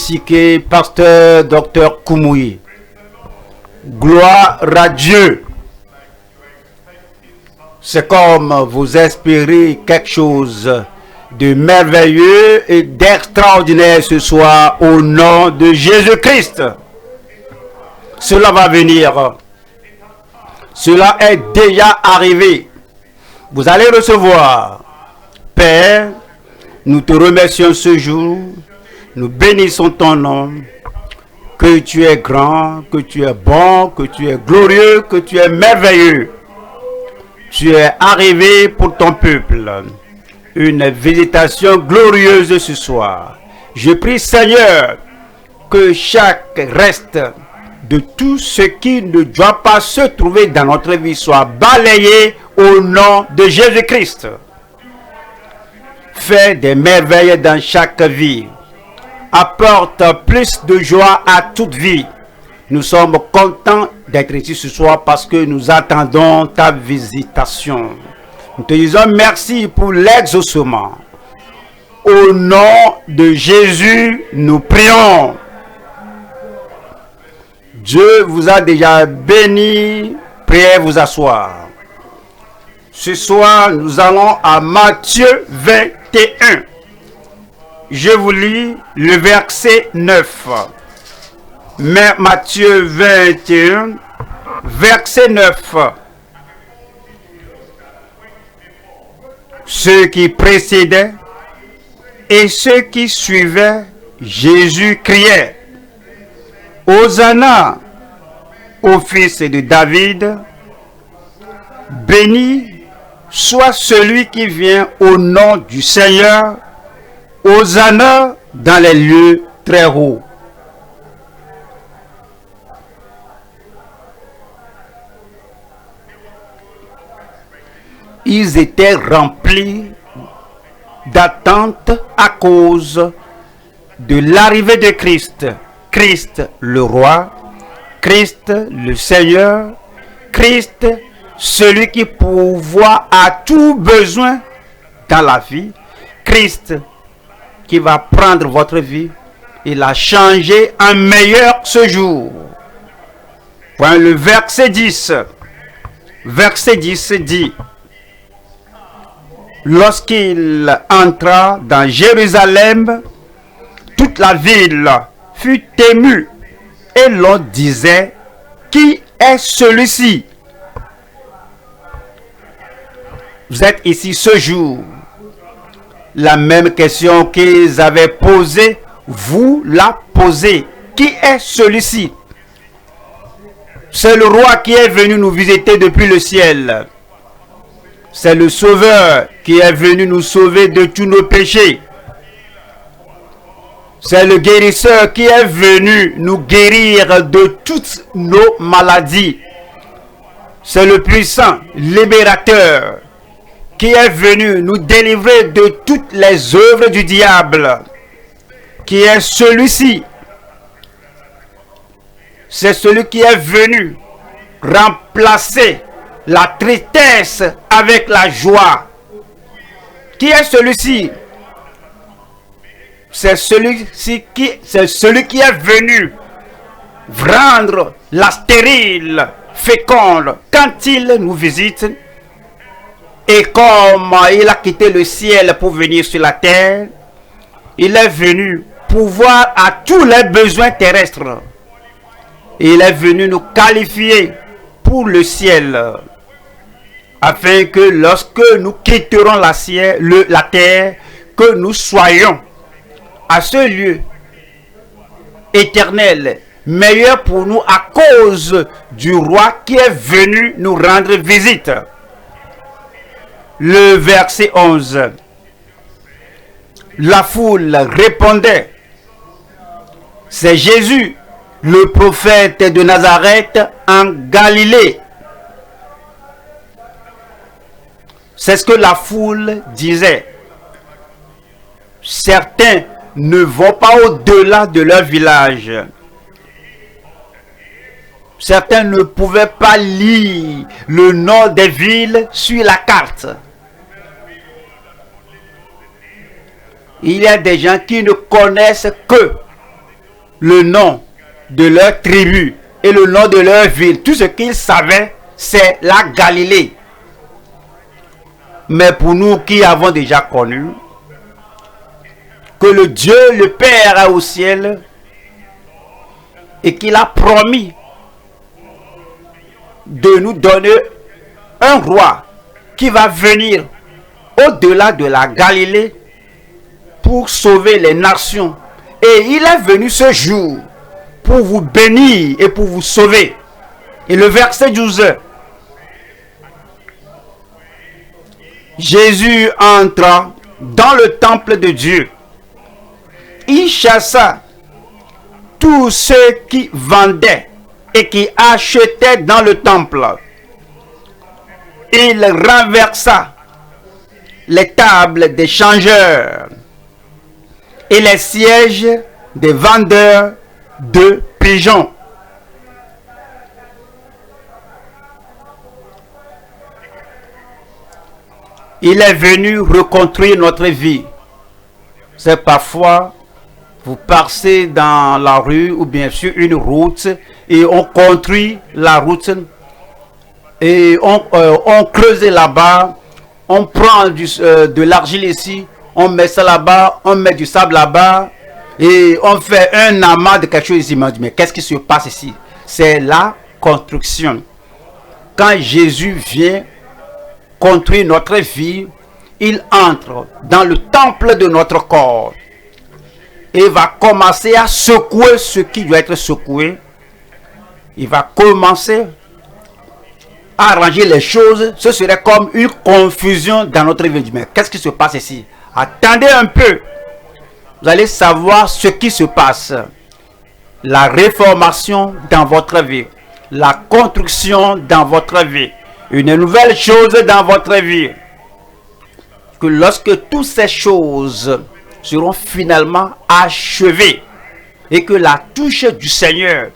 Sike, pasteur Dr Koumoui. Gloire à Dieu. C'est comme vous espérez quelque chose de merveilleux et d'extraordinaire ce soir au nom de Jésus-Christ. Cela va venir. Cela est déjà arrivé. Vous allez recevoir. Père, nous te remercions ce jour. Nous bénissons ton nom. Que tu es grand, que tu es bon, que tu es glorieux, que tu es merveilleux. Tu es arrivé pour ton peuple. Une visitation glorieuse ce soir. Je prie, Seigneur, que chaque reste de tout ce qui ne doit pas se trouver dans notre vie soit balayé au nom de Jésus-Christ. Fais des merveilles dans chaque vie. Apporte plus de joie à toute vie. Nous sommes contents d'être ici ce soir parce que nous attendons ta visitation. Nous te disons merci pour l'exaucement. Au nom de Jésus, nous prions. Dieu vous a déjà béni. Priez vous asseoir. Ce soir, nous allons à Matthieu 21. Je vous lis le verset 9. Matthieu 21, verset 9. Ceux qui précédaient et ceux qui suivaient Jésus criaient: Hosanna au fils de David, béni soit celui qui vient au nom du Seigneur, Hosanna dans les lieux très hauts. Ils étaient remplis d'attente à cause de l'arrivée de Christ. Christ le roi, Christ le Seigneur, Christ celui qui pourvoit à tout besoin dans la vie, Christ qui va prendre votre vie et la changer en meilleur ce jour. Voilà le verset 10. Verset 10 dit: lorsqu'il entra dans Jérusalem, toute la ville fut émue et l'on disait: qui est celui-ci? Vous êtes ici ce jour. La même question qu'ils avaient posée, vous la posez. Qui est celui-ci? C'est le roi qui est venu nous visiter depuis le ciel. C'est le Sauveur qui est venu nous sauver de tous nos péchés. C'est le guérisseur qui est venu nous guérir de toutes nos maladies. C'est le puissant libérateur qui est venu nous délivrer de toutes les œuvres du diable. Qui est celui-ci? C'est celui qui est venu remplacer la tristesse avec la joie. Qui est celui-ci? C'est celui qui est venu rendre la stérile féconde quand il nous visite. Et comme il a quitté le ciel pour venir sur la terre, il est venu pourvoir à tous les besoins terrestres. Il est venu nous qualifier pour le ciel, afin que lorsque nous quitterons la terre, que nous soyons à ce lieu éternel, meilleur pour nous à cause du roi qui est venu nous rendre visite. Le verset 11. La foule répondait: c'est Jésus, le prophète de Nazareth en Galilée. C'est ce que la foule disait. Certains ne vont pas au-delà de leur village. Certains ne pouvaient pas lire le nom des villes sur la carte. Il y a des gens qui ne connaissent que le nom de leur tribu et le nom de leur ville. Tout ce qu'ils savaient, c'est la Galilée. Mais pour nous qui avons déjà connu que le Dieu, le Père est au ciel et qu'il a promis de nous donner un roi qui va venir au-delà de la Galilée pour sauver les nations. Et il est venu ce jour pour vous bénir et pour vous sauver. Et le verset 12. Jésus entra dans le temple de Dieu. Il chassa tous ceux qui vendaient et qui achetaient dans le temple. Il renversa les tables des changeurs et les sièges des vendeurs de pigeons. Il est venu reconstruire notre vie. C'est parfois, vous passez dans la rue ou bien sur une route et on construit la route et on creuse là-bas, on prend de l'argile ici, on met ça là-bas, on met du sable là-bas et on fait un amas de quelque chose ici. Mais qu'est-ce qui se passe ici? C'est la construction. Quand Jésus vient construire notre vie, il entre dans le temple de notre corps et va commencer à secouer ce qui doit être secoué. Il va commencer à arranger les choses. Ce serait comme une confusion dans notre vie. Mais qu'est-ce qui se passe ici? Attendez un peu. Vous allez savoir ce qui se passe. La réformation dans votre vie. La construction dans votre vie. Une nouvelle chose dans votre vie. Que lorsque toutes ces choses seront finalement achevées et que la touche du Seigneur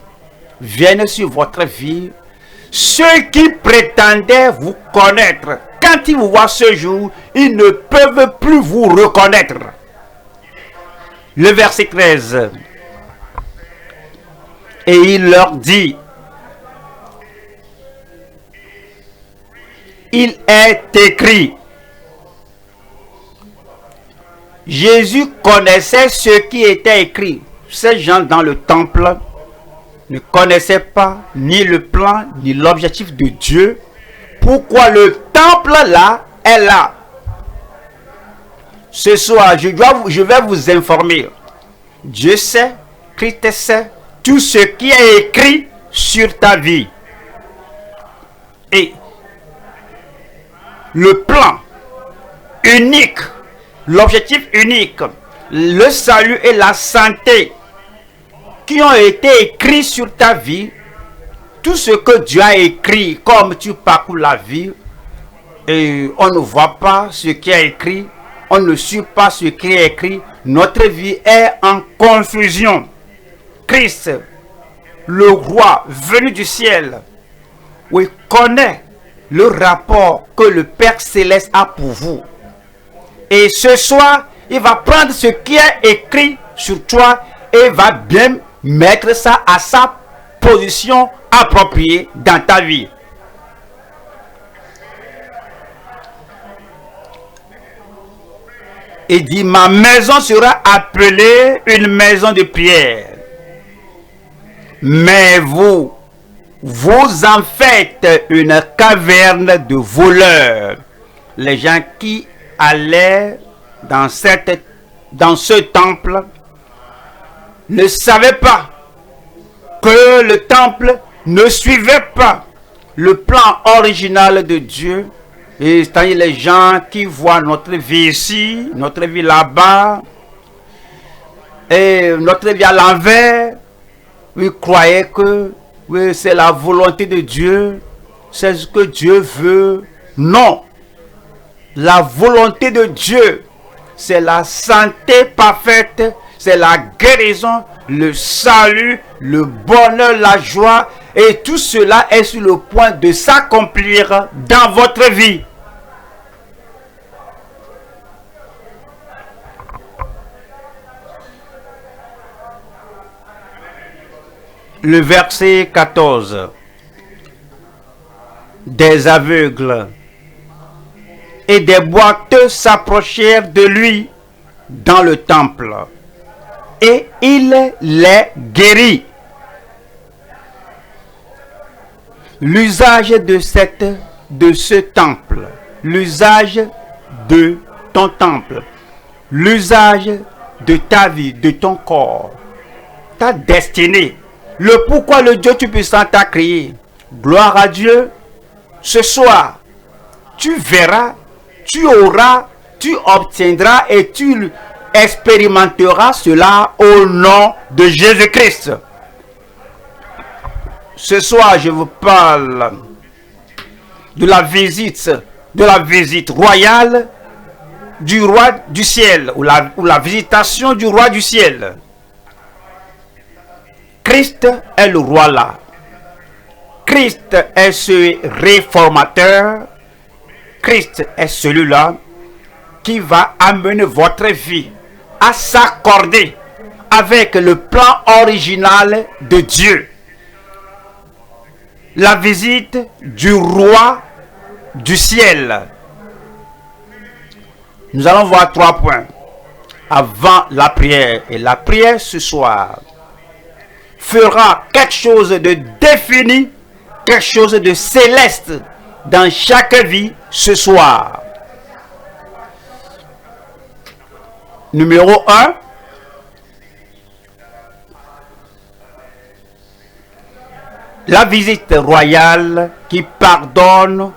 vienne sur votre vie, ceux qui prétendaient vous connaître, quand ils vous voient ce jour, ils ne peuvent plus vous reconnaître. Le verset 13. Et il leur dit, il est écrit. Jésus connaissait ce qui était écrit. Ces gens dans le temple ne connaissaient pas ni le plan ni l'objectif de Dieu. Pourquoi le temple là est là? Ce soir, je vais vous informer. Dieu sait, Christ sait tout ce qui est écrit sur ta vie. Et le plan unique, l'objectif unique, le salut et la santé qui ont été écrits sur ta vie, tout ce que Dieu a écrit, comme tu parcours la vie, et on ne voit pas ce qui est écrit, on ne suit pas ce qui est écrit, notre vie est en confusion. Christ, le roi venu du ciel, oui, connaît le rapport que le Père Céleste a pour vous. Et ce soir, il va prendre ce qui est écrit sur toi et va bien mettre ça à sa position appropriée dans ta vie. Il dit, ma maison sera appelée une maison de prière. Mais vous en faites une caverne de voleurs. Les gens qui allaient dans ce temple ne savaient pas que le temple ne suivait pas le plan original de Dieu. Et c'est-à-dire les gens qui voient notre vie ici, notre vie là-bas, et notre vie à l'envers, ils croyaient que oui, c'est la volonté de Dieu, c'est ce que Dieu veut. Non, la volonté de Dieu, c'est la santé parfaite, c'est la guérison, le salut, le bonheur, la joie, et tout cela est sur le point de s'accomplir dans votre vie. Le verset 14. Des aveugles et des boiteux s'approchèrent de lui dans le temple, et il les guérit. L'usage de ce temple, l'usage de ton temple, l'usage de ta vie, de ton corps, ta destinée, le pourquoi le Dieu Tout-Puissant t'a créé. Gloire à Dieu. Ce soir, tu verras, tu auras, tu obtiendras et tu expérimenteras cela au nom de Jésus-Christ. Ce soir, je vous parle de la visite royale du roi du ciel, ou la visitation du roi du ciel. Christ est le roi là. Christ est ce réformateur. Christ est celui-là qui va amener votre vie à s'accorder avec le plan original de Dieu. La visite du roi du ciel. Nous allons voir 3 points avant la prière. Et la prière ce soir fera quelque chose de défini, quelque chose de céleste dans chaque vie ce soir. Numéro 1. La visite royale qui pardonne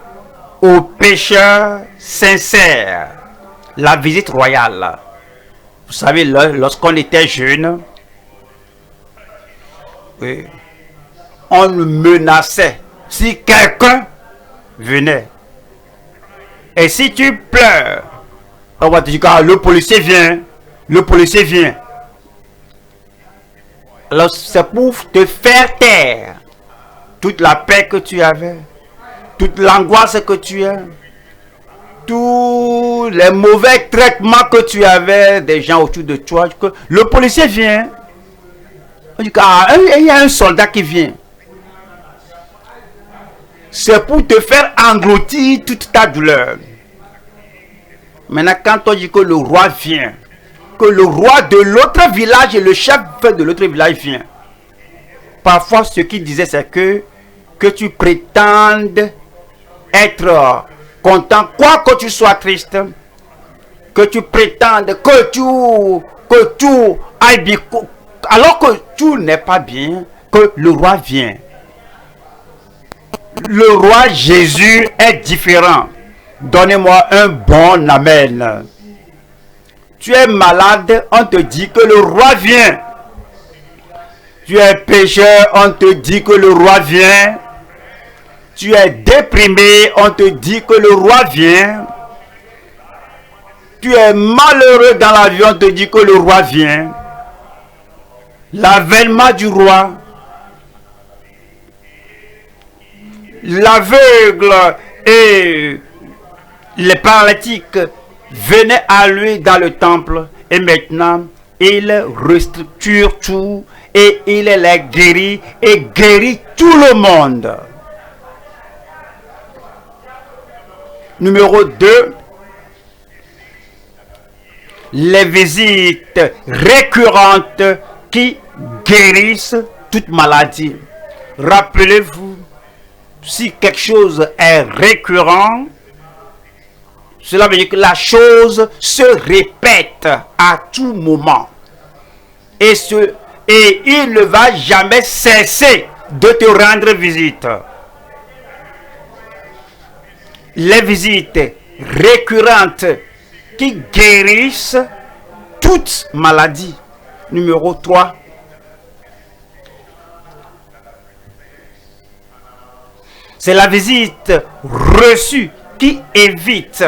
aux pécheurs sincères. La visite royale. Vous savez, lorsqu'on était jeune, oui, on nous menaçait si quelqu'un venait. Et si tu pleures, on va te dire, ah, le policier vient, le policier vient. Alors c'est pour te faire taire toute la paix que tu avais, toute l'angoisse que tu as, tous les mauvais traitements que tu avais des gens autour de toi. Que le policier vient. On dit, ah, il y a un soldat qui vient. C'est pour te faire engloutir toute ta douleur. Maintenant, quand on dit que le roi vient, que le roi de l'autre village et le chef de l'autre village vient, parfois ce qu'il disait c'est que tu prétendes être content, quoi que tu sois triste, que tu prétendes que tu ailles bien, alors que tout n'est pas bien, que le roi vient. Le roi Jésus est différent. Donnez-moi un bon amen. Tu es malade, on te dit que le roi vient. Tu es pécheur, on te dit que le roi vient. Tu es déprimé, on te dit que le roi vient. Tu es malheureux dans la vie, on te dit que le roi vient. L'avènement du roi. L'aveugle et les paralytiques venaient à lui dans le temple. Et maintenant, il restructure tout et il les guérit et guérit tout le monde. Numéro 2. Les visites récurrentes qui guérissent toute maladie. Rappelez-vous, si quelque chose est récurrent, cela veut dire que la chose se répète à tout moment. Et il ne va jamais cesser de te rendre visite. Les visites récurrentes qui guérissent toute maladie. Numéro 3. C'est la visite reçue qui évite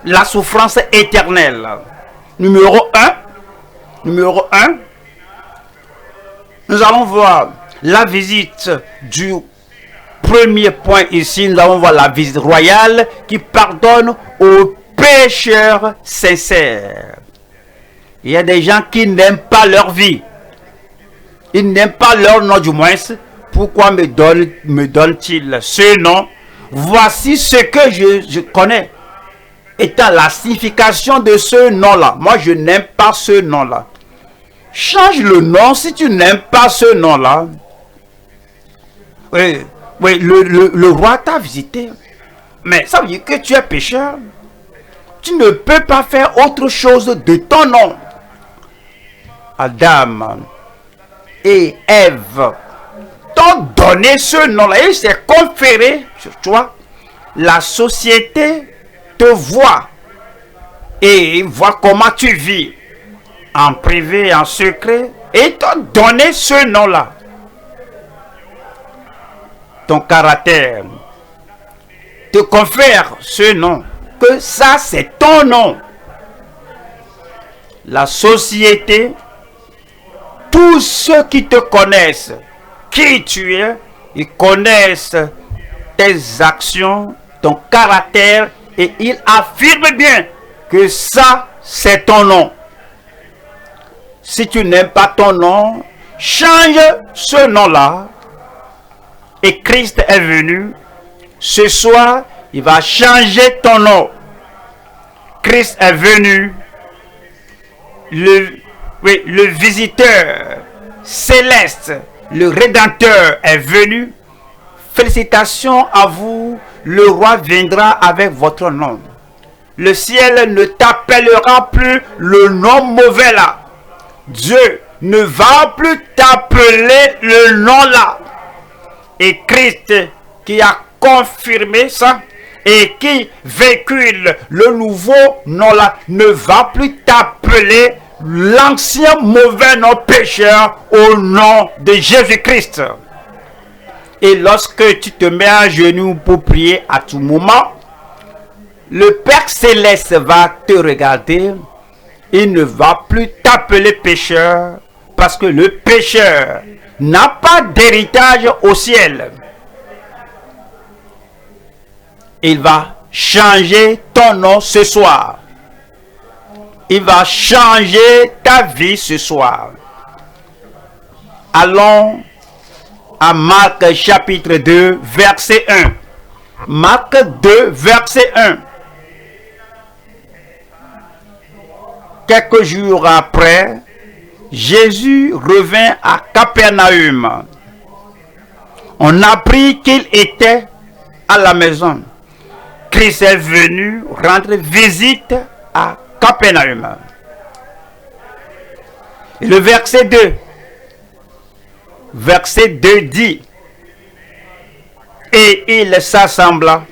la souffrance éternelle. Numéro 1. Nous allons voir la visite du premier point ici. Nous allons voir la visite royale qui pardonne aux pécheurs sincères. Il y a des gens qui n'aiment pas leur vie. Il n'aime pas leur nom du moins. Pourquoi me donne-t-il ce nom? Voici ce que je connais étant la signification de ce nom-là. Moi, je n'aime pas ce nom-là. Change le nom si tu n'aimes pas ce nom-là. Oui, le roi t'a visité. Mais ça veut dire que tu es pécheur. Tu ne peux pas faire autre chose de ton nom. Adam et Ève t'ont donné ce nom-là. Et c'est conféré sur toi. La société te voit et voit comment tu vis en privé, en secret, et t'ont donné ce nom-là. Ton caractère te confère ce nom, que ça c'est ton nom. La société, tous ceux qui te connaissent, qui tu es, ils connaissent tes actions, ton caractère, et ils affirment bien que ça c'est ton nom. Si tu n'aimes pas ton nom, change ce nom-là. Et Christ est venu. Ce soir, il va changer ton nom. Christ est venu. Le visiteur céleste, le Rédempteur est venu. Félicitations à vous. Le roi viendra avec votre nom. Le ciel ne t'appellera plus le nom mauvais là. Dieu ne va plus t'appeler le nom là. Et Christ qui a confirmé ça et qui véhicule le nouveau nom là ne va plus t'appeler l'ancien mauvais nom pécheur au nom de Jésus-Christ. Et lorsque tu te mets à genoux pour prier à tout moment, le Père Céleste va te regarder. Il ne va plus t'appeler pécheur parce que le pécheur n'a pas d'héritage au ciel. Il va changer ton nom ce soir. Il va changer ta vie ce soir. Allons à Marc chapitre 2, verset 1. Marc 2, verset 1. Quelques jours après, Jésus revint à Capernaum. On apprit qu'il était à la maison. Christ est venu rendre visite à Capernaum. Et le verset 2. Verset 2 dit: et il s'assembla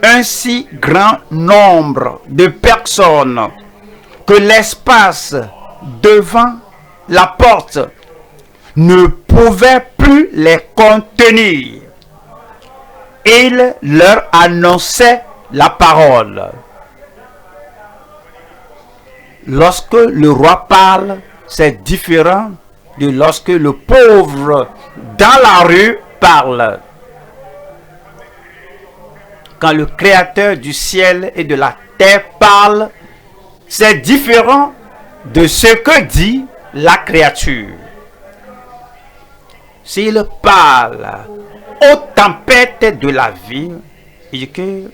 un si grand nombre de personnes que l'espace devant la porte ne pouvait plus les contenir. Il leur annonçait la parole. Lorsque le roi parle, c'est différent de lorsque le pauvre dans la rue parle. Quand le Créateur du ciel et de la terre parle, c'est différent de ce que dit la créature. S'il parle aux tempêtes de la vie, il dit que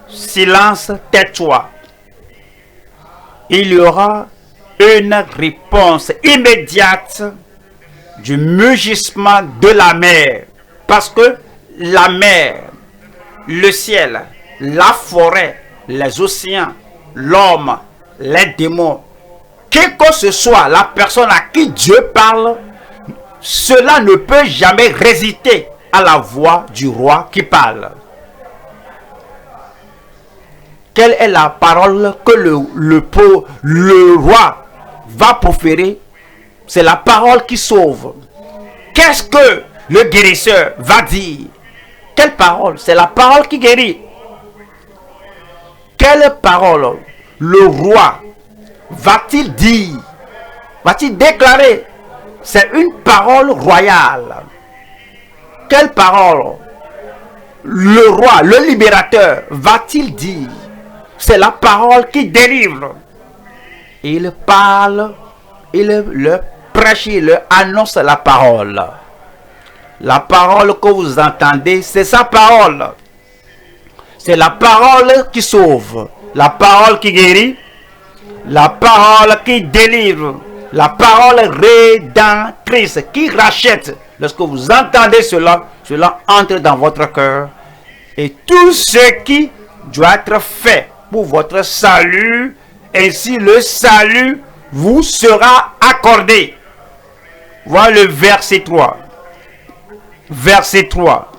silence, tais-toi. Il y aura une réponse immédiate du mugissement de la mer. Parce que la mer, le ciel, la forêt, les océans, l'homme, les démons, quelle que ce soit la personne à qui Dieu parle, cela ne peut jamais résister à la voix du roi qui parle. Quelle est la parole que le roi va proférer? C'est la parole qui sauve. Qu'est-ce que le guérisseur va dire? Quelle parole? C'est la parole qui guérit. Quelle parole le roi va-t-il dire? Va-t-il déclarer? C'est une parole royale. Quelle parole le roi, le libérateur, va-t-il dire? C'est la parole qui délivre. Il parle, il leur prêche, il leur annonce la parole. La parole que vous entendez, c'est sa parole. C'est la parole qui sauve, la parole qui guérit, la parole qui délivre, la parole rédemptrice qui rachète. Lorsque vous entendez cela, cela entre dans votre cœur. Et tout ce qui doit être fait pour votre salut, ainsi le salut vous sera accordé. Voilà le verset 3. Verset 3.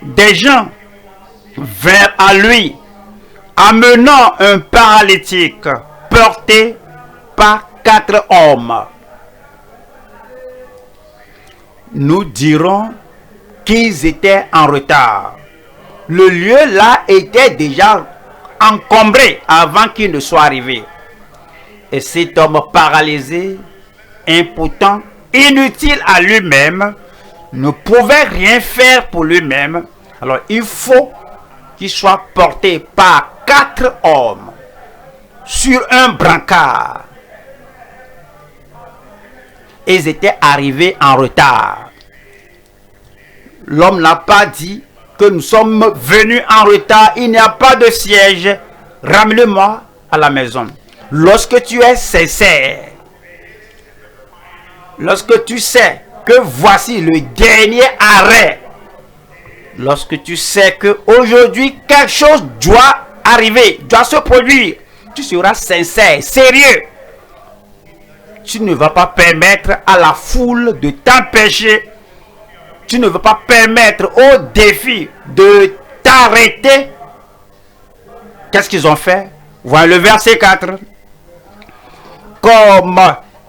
Des gens vinrent à lui, amenant un paralytique porté par 4 hommes. Nous dirons qu'ils étaient en retard. Le lieu là était déjà encombré avant qu'il ne soit arrivé. Et cet homme paralysé, impotent, inutile à lui-même, ne pouvait rien faire pour lui-même. Alors il faut qu'il soit porté par 4 hommes sur un brancard. Ils étaient arrivés en retard. L'homme n'a pas dit que nous sommes venus en retard, il n'y a pas de siège, ramène-moi à la maison. Lorsque tu es sincère, lorsque tu sais que voici le dernier arrêt, lorsque tu sais que aujourd'hui quelque chose doit arriver, doit se produire, tu seras sincère, sérieux. Tu ne vas pas permettre à la foule de t'empêcher. Tu ne veux pas permettre au défi de t'arrêter. Qu'est-ce qu'ils ont fait? Voilà le verset 4. Comme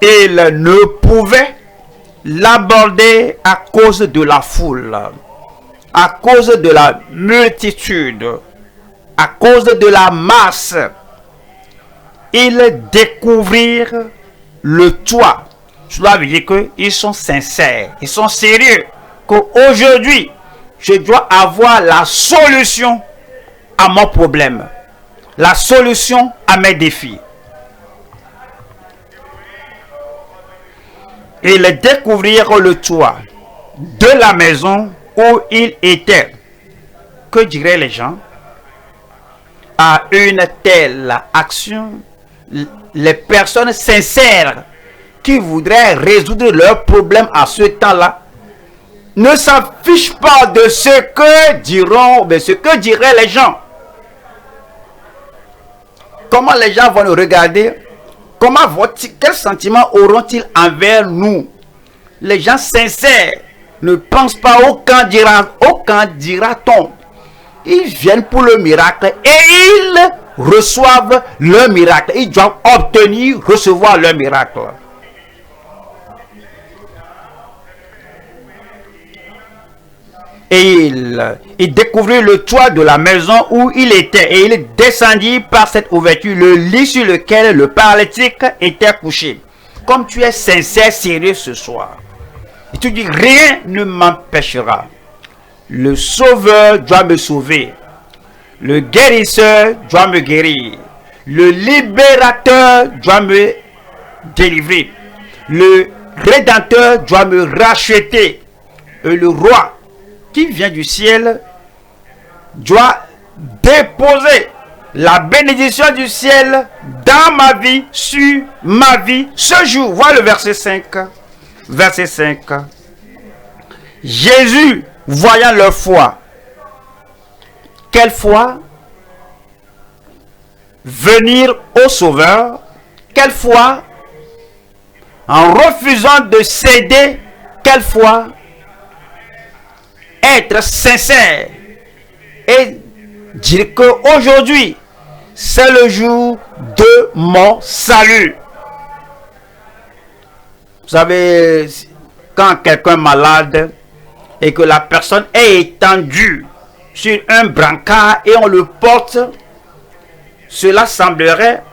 ils ne pouvaient l'aborder à cause de la foule, à cause de la multitude, à cause de la masse, ils découvrirent le toit. Cela veut dire qu'ils sont sincères, ils sont sérieux. Qu'aujourd'hui, je dois avoir la solution à mon problème, la solution à mes défis. Ils découvrirent le toit de la maison où il était. Que diraient les gens? À une telle action, les personnes sincères qui voudraient résoudre leurs problèmes à ce temps-là ne s'affichent pas de ce que diront, mais ce que diraient les gens. Comment les gens vont nous regarder? Quel sentiment auront-ils envers nous? Les gens sincères ne pensent pas au quand dira-t-on. Ils viennent pour le miracle et ils reçoivent le miracle. Ils doivent recevoir le miracle. Et il découvrit le toit de la maison où il était. Et il descendit par cette ouverture le lit sur lequel le paralytique était couché. Comme tu es sincère, sérieux ce soir, et tu dis rien ne m'empêchera. Le sauveur doit me sauver. Le guérisseur doit me guérir. Le libérateur doit me délivrer. Le rédempteur doit me racheter. Et le roi qui vient du ciel doit déposer la bénédiction du ciel dans ma vie, sur ma vie, ce jour. Voilà le verset 5. Verset 5. Jésus, voyant leur foi. Quelle foi? Venir au Sauveur. Quelle foi? En refusant de céder. Quelle foi? Être sincère et dire qu'aujourd'hui, c'est le jour de mon salut. Vous savez, quand quelqu'un est malade et que la personne est étendue sur un brancard et on le porte, cela semblerait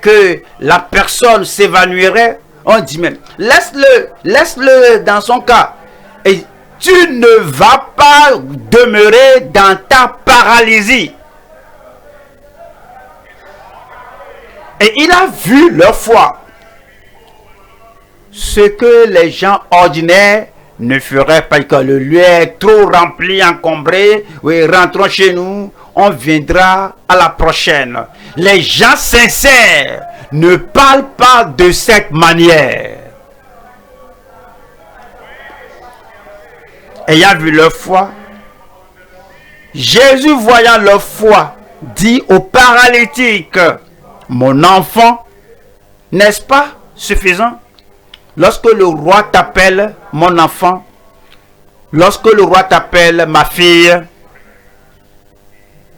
que la personne s'évanouirait. On dit même, laisse-le dans son cas. Et tu ne vas pas demeurer dans ta paralysie. Et il a vu leur foi. Ce que les gens ordinaires ne feraient pas, que le lieu est trop rempli, encombré. Oui, rentrons chez nous, on viendra à la prochaine. Les gens sincères ne parlent pas de cette manière. Ayant vu leur foi, Jésus, voyant leur foi, dit au paralytique, mon enfant, n'est-ce pas suffisant? Lorsque le roi t'appelle mon enfant, lorsque le roi t'appelle ma fille,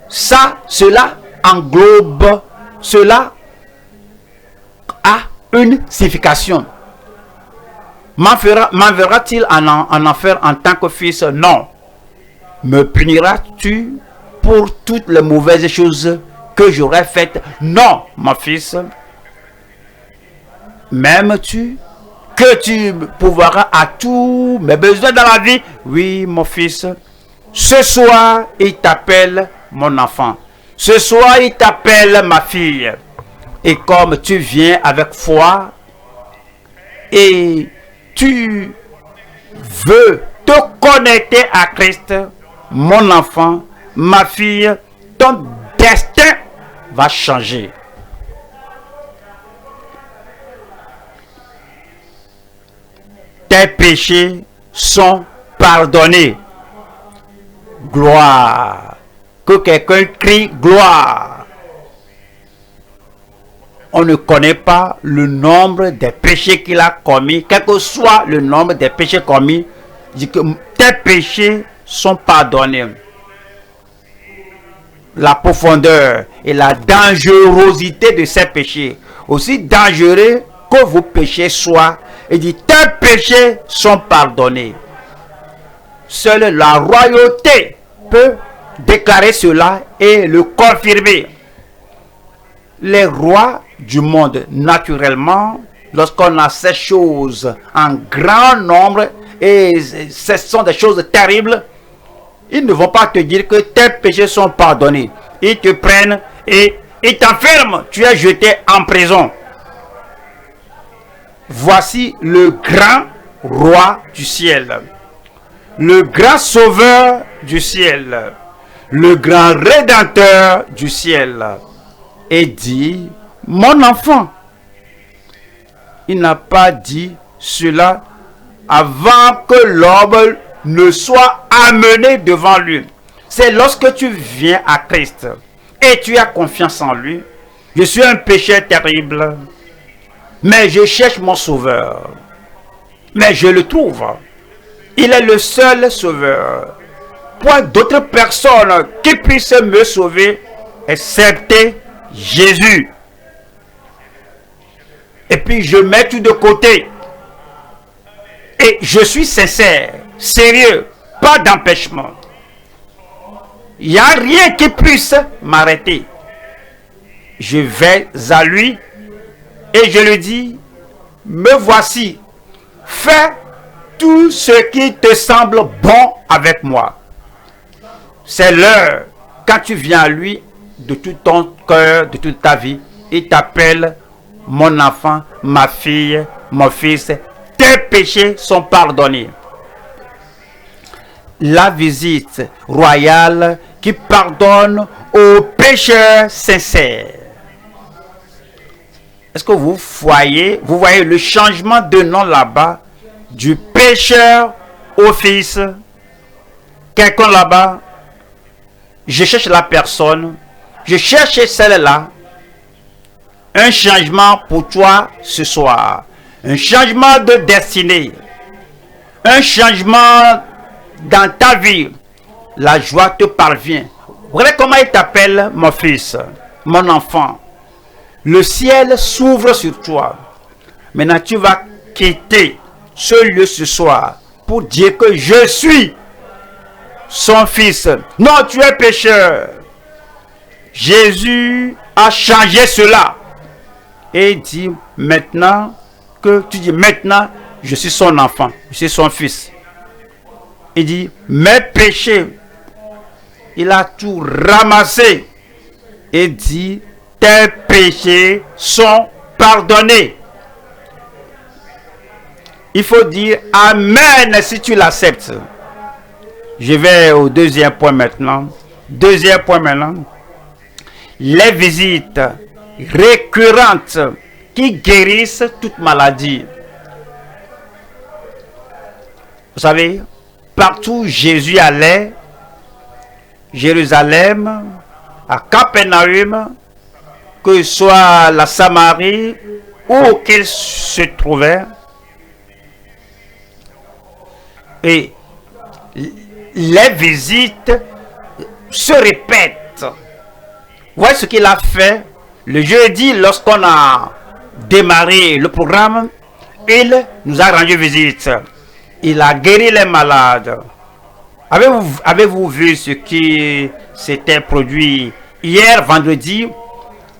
cela englobe, cela a une signification. M'enverra-t-il en enfer en tant que fils? Non. Me puniras-tu pour toutes les mauvaises choses que j'aurais faites? Non, mon fils. M'aimes-tu que tu pourvoiras à tous mes besoins dans la vie? Oui, mon fils. Ce soir, il t'appelle mon enfant. Ce soir, il t'appelle ma fille. Et comme tu viens avec foi et tu veux te connecter à Christ, mon enfant, ma fille, ton destin va changer. Tes péchés sont pardonnés. Gloire. Que quelqu'un crie gloire. On ne connaît pas le nombre des péchés qu'il a commis. Quel que soit le nombre des péchés commis, dit que tes péchés sont pardonnés. La profondeur et la dangerosité de ces péchés, aussi dangereux que vos péchés soient, il dit tes péchés sont pardonnés. Seule la royauté peut déclarer cela et le confirmer. Les rois du monde, naturellement, lorsqu'on a ces choses en grand nombre, et ce sont des choses terribles, ils ne vont pas te dire que tes péchés sont pardonnés. Ils te prennent et ils t'enferment. Tu es jeté en prison. Voici le grand roi du ciel, le grand sauveur du ciel, le grand rédempteur du ciel, et dit, mon enfant. Il n'a pas dit cela avant que l'homme ne soit amené devant lui. C'est lorsque tu viens à Christ et tu as confiance en lui. Je suis un pécheur terrible, mais je cherche mon sauveur. Mais je le trouve. Il est le seul sauveur. Point d'autres personnes qui puissent me sauver, excepté Jésus. Et puis je mets tout de côté. Et je suis sincère, sérieux, pas d'empêchement. Il n'y a rien qui puisse m'arrêter. Je vais à lui et je lui dis, me voici, fais tout ce qui te semble bon avec moi. C'est l'heure, quand tu viens à lui de tout ton cœur, de toute ta vie, il t'appelle mon enfant, ma fille, mon fils, tes péchés sont pardonnés. La visite royale qui pardonne aux pécheurs sincères. Est-ce que vous voyez le changement de nom là-bas, du pécheur au fils? Quelqu'un là-bas, je cherche la personne, je cherche celle-là. Un changement pour toi ce soir, un changement de destinée, un changement dans ta vie. La joie te parvient. Regardez comment il t'appelle, mon fils, mon enfant. Le ciel s'ouvre sur toi. Maintenant, tu vas quitter ce lieu ce soir pour dire que je suis son fils. Non, tu es pécheur. Jésus a changé cela. Et il dit maintenant que tu dis maintenant, je suis son enfant, je suis son fils. Il dit mes péchés. Il a tout ramassé et dit tes péchés sont pardonnés. Il faut dire Amen si tu l'acceptes. Je vais au deuxième point maintenant. Deuxième point maintenant. Les visites récurrentes qui guérissent toute maladie. Vous savez, partout où Jésus allait, Jérusalem, à Capernaum, que ce soit la Samarie, où qu'il se trouvait, et les visites se répètent. Voici ce qu'il a fait le jeudi lorsqu'on a démarré le programme. Il nous a rendu visite. Il a guéri les malades. Avez-vous vu ce qui s'était produit hier vendredi?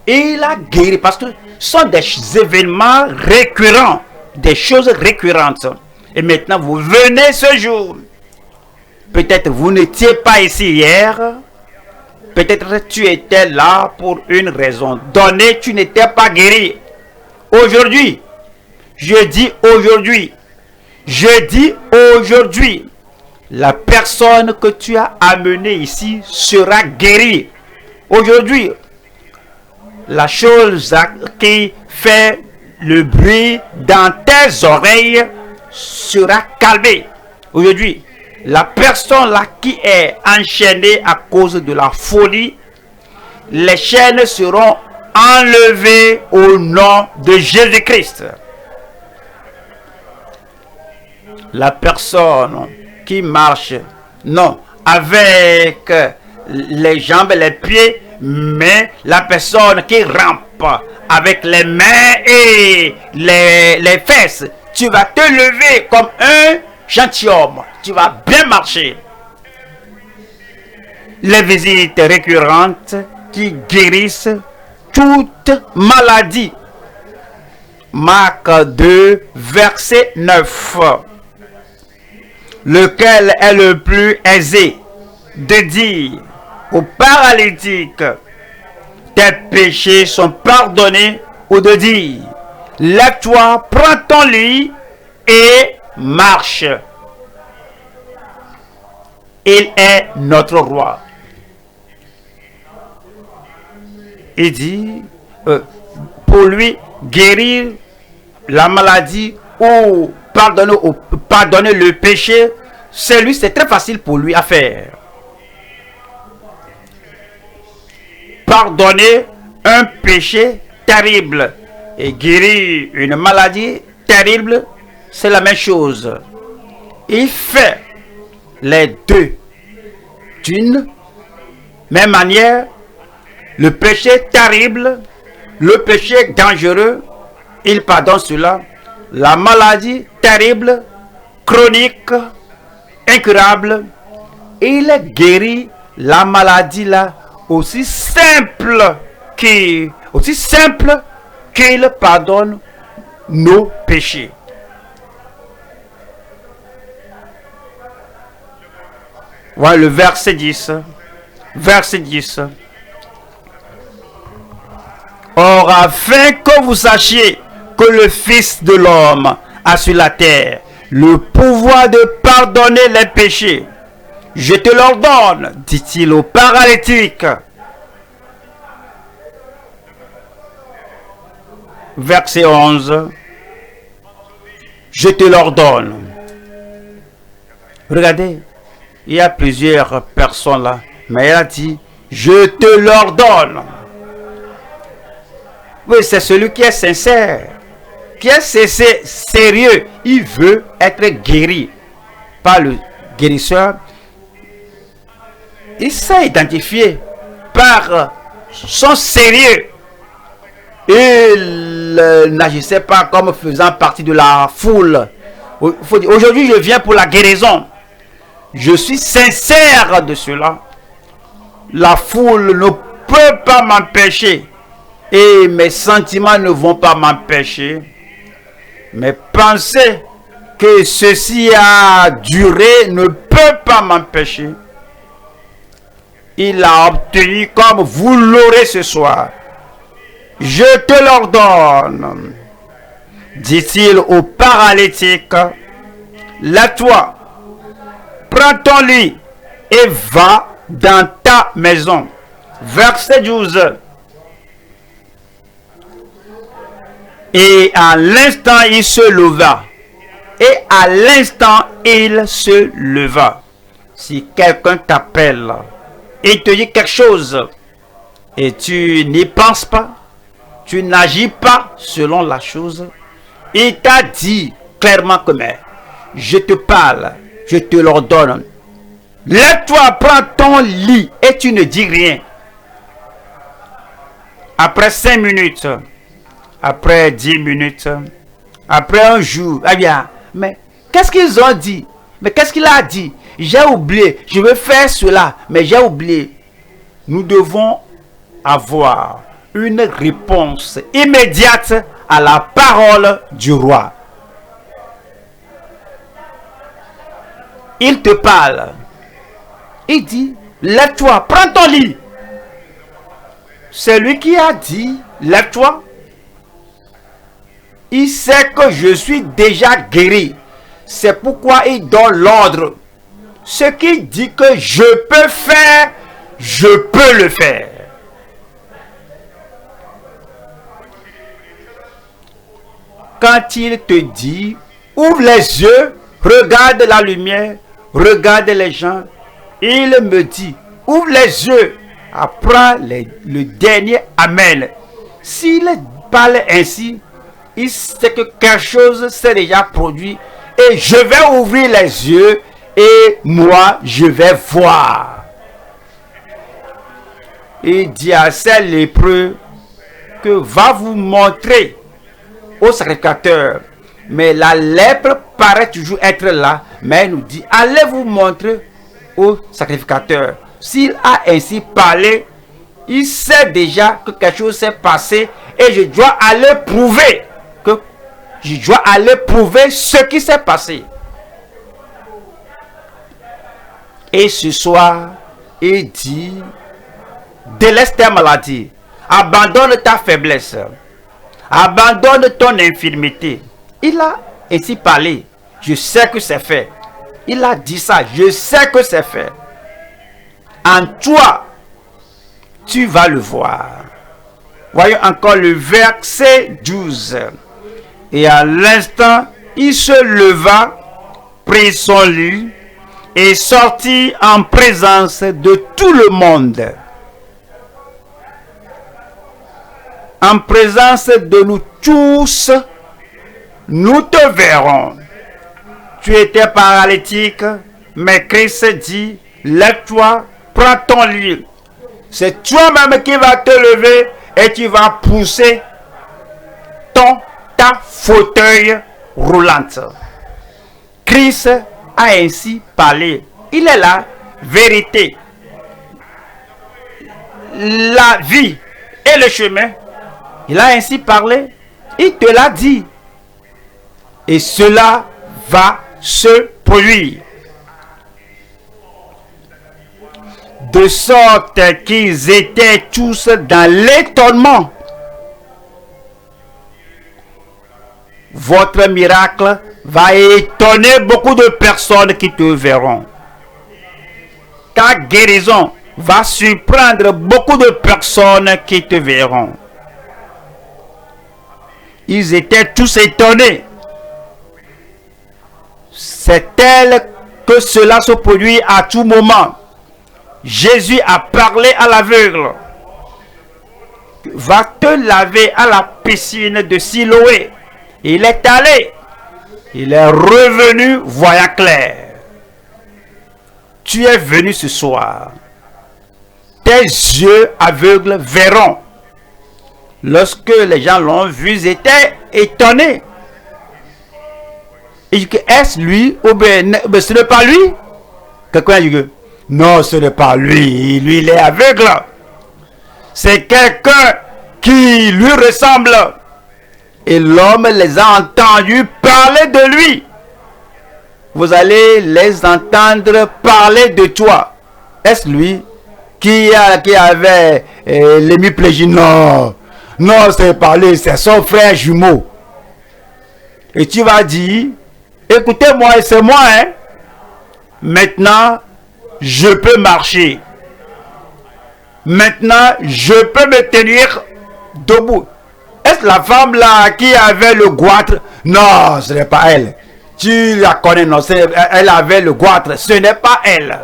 Il a guéri parce que ce sont des événements récurrents, des choses récurrentes. Et maintenant, vous venez ce jour. Peut-être vous n'étiez pas ici hier. Peut-être tu étais là pour une raison donnée, tu n'étais pas guéri. Aujourd'hui, je dis aujourd'hui, la personne que tu as amenée ici sera guérie. Aujourd'hui, la chose qui fait le bruit dans tes oreilles sera calmée. Aujourd'hui, la personne là qui est enchaînée à cause de la folie, les chaînes seront enlevées au nom de Jésus-Christ. La personne qui marche, non, avec les jambes et les pieds, mais la personne qui rampe avec les mains et les fesses, tu vas te lever comme un gentilhomme. Tu vas bien marcher. Les visites récurrentes qui guérissent toute maladie. Marc 2, verset 9. Lequel est le plus aisé de dire au paralytique, tes péchés sont pardonnés, ou de dire, lève-toi, prends ton lit et marche. Il est notre roi. Il dit, pour lui, guérir la maladie ou pardonner le péché, c'est très facile pour lui à faire. Pardonner un péché terrible et guérir une maladie terrible, c'est la même chose. Il fait les deux d'une même manière. Le péché terrible, le péché dangereux, il pardonne cela. La maladie terrible, chronique, incurable, il guérit la maladie là aussi simple qu'il pardonne nos péchés. Voilà le verset 10. Verset 10. Or, afin que vous sachiez que le Fils de l'homme a sur la terre le pouvoir de pardonner les péchés, je te l'ordonne, dit-il au paralytique. Verset 11. Je te l'ordonne. Regardez, il y a plusieurs personnes là, mais elle a dit, je te l'ordonne. Oui, c'est celui qui est sincère, qui est sérieux. Il veut être guéri par le guérisseur. Il s'est identifié par son sérieux. Il n'agissait pas comme faisant partie de la foule. Aujourd'hui, je viens pour la guérison. Je suis sincère de cela. La foule ne peut pas m'empêcher. Et mes sentiments ne vont pas m'empêcher. Mais penser que ceci a duré ne peut pas m'empêcher. Il a obtenu comme vous l'aurez ce soir. Je te l'ordonne. dit-il au paralytique, lève-toi, prends ton lit et va dans ta maison. Verset 12. Et à l'instant, il se leva. Et à l'instant, il se leva. Si quelqu'un t'appelle et te dit quelque chose et tu n'y penses pas, tu n'agis pas selon la chose, il t'a dit clairement que mais je te parle, je te l'ordonne. Lève-toi, prends ton lit et tu ne dis rien. Après 5 minutes, après 10 minutes, après un jour, eh bien, mais qu'est-ce qu'ils ont dit? Mais qu'est-ce qu'il a dit? J'ai oublié, je veux faire cela, mais j'ai oublié. Nous devons avoir une réponse immédiate à la parole du roi. Il te parle. Il dit, lève-toi, prends ton lit. C'est lui qui a dit, lève-toi. Il sait que je suis déjà guéri. C'est pourquoi il donne l'ordre. Ce qui dit que je peux faire, je peux le faire. Quand il te dit, ouvre les yeux, regarde la lumière, regarde les gens, il me dit, ouvre les yeux, apprends le dernier Amen. S'il parle ainsi, il sait que quelque chose s'est déjà produit et je vais ouvrir les yeux et moi je vais voir. Il dit à ces lépreux que va vous montrer au sacrificateur. Mais la lèpre paraît toujours être là, mais il nous dit allez vous montrer au sacrificateur. S'il a ainsi parlé, il sait déjà que quelque chose s'est passé et je dois aller prouver ce qui s'est passé. Et ce soir, il dit délaisse ta maladie, abandonne ta faiblesse, abandonne ton infirmité. Il a ainsi parlé. Je sais que c'est fait. Il a dit ça. Je sais que c'est fait. En toi, tu vas le voir. Voyons encore le verset 12. Et à l'instant, il se leva, prit son lit et sortit en présence de tout le monde. En présence de nous tous, nous te verrons. Tu étais paralytique, mais Christ dit, lève-toi, prends ton lit. C'est toi-même qui vas te lever et tu vas pousser ta fauteuil roulante. Christ a ainsi parlé. Il est la vérité, la vie et le chemin. Il a ainsi parlé. Il te l'a dit. Et cela va se produire. De sorte qu'ils étaient tous dans l'étonnement. Votre miracle va étonner beaucoup de personnes qui te verront. Ta guérison va surprendre beaucoup de personnes qui te verront. Ils étaient tous étonnés. C'est tel que cela se produit à tout moment. Jésus a parlé à l'aveugle. Va te laver à la piscine de Siloé. Il est allé. Il est revenu voyant clair. Tu es venu ce soir. Tes yeux aveugles verront. Lorsque les gens l'ont vu, ils étaient étonnés. Et est-ce lui ou bien ce n'est pas lui? Quelqu'un a dit que non, ce n'est pas lui. Lui, il est aveugle. C'est quelqu'un qui lui ressemble. Et l'homme les a entendus parler de lui. Vous allez les entendre parler de toi. Est-ce lui qui avait l'hémiplégie? Non. Non, c'est pas lui, c'est son frère jumeau. Et tu vas dire, écoutez-moi, et c'est moi, hein. Maintenant, je peux marcher. Maintenant, je peux me tenir debout. Est-ce la femme là qui avait le goitre? Non, ce n'est pas elle. Tu la connais, non, elle avait le goitre. Ce n'est pas elle.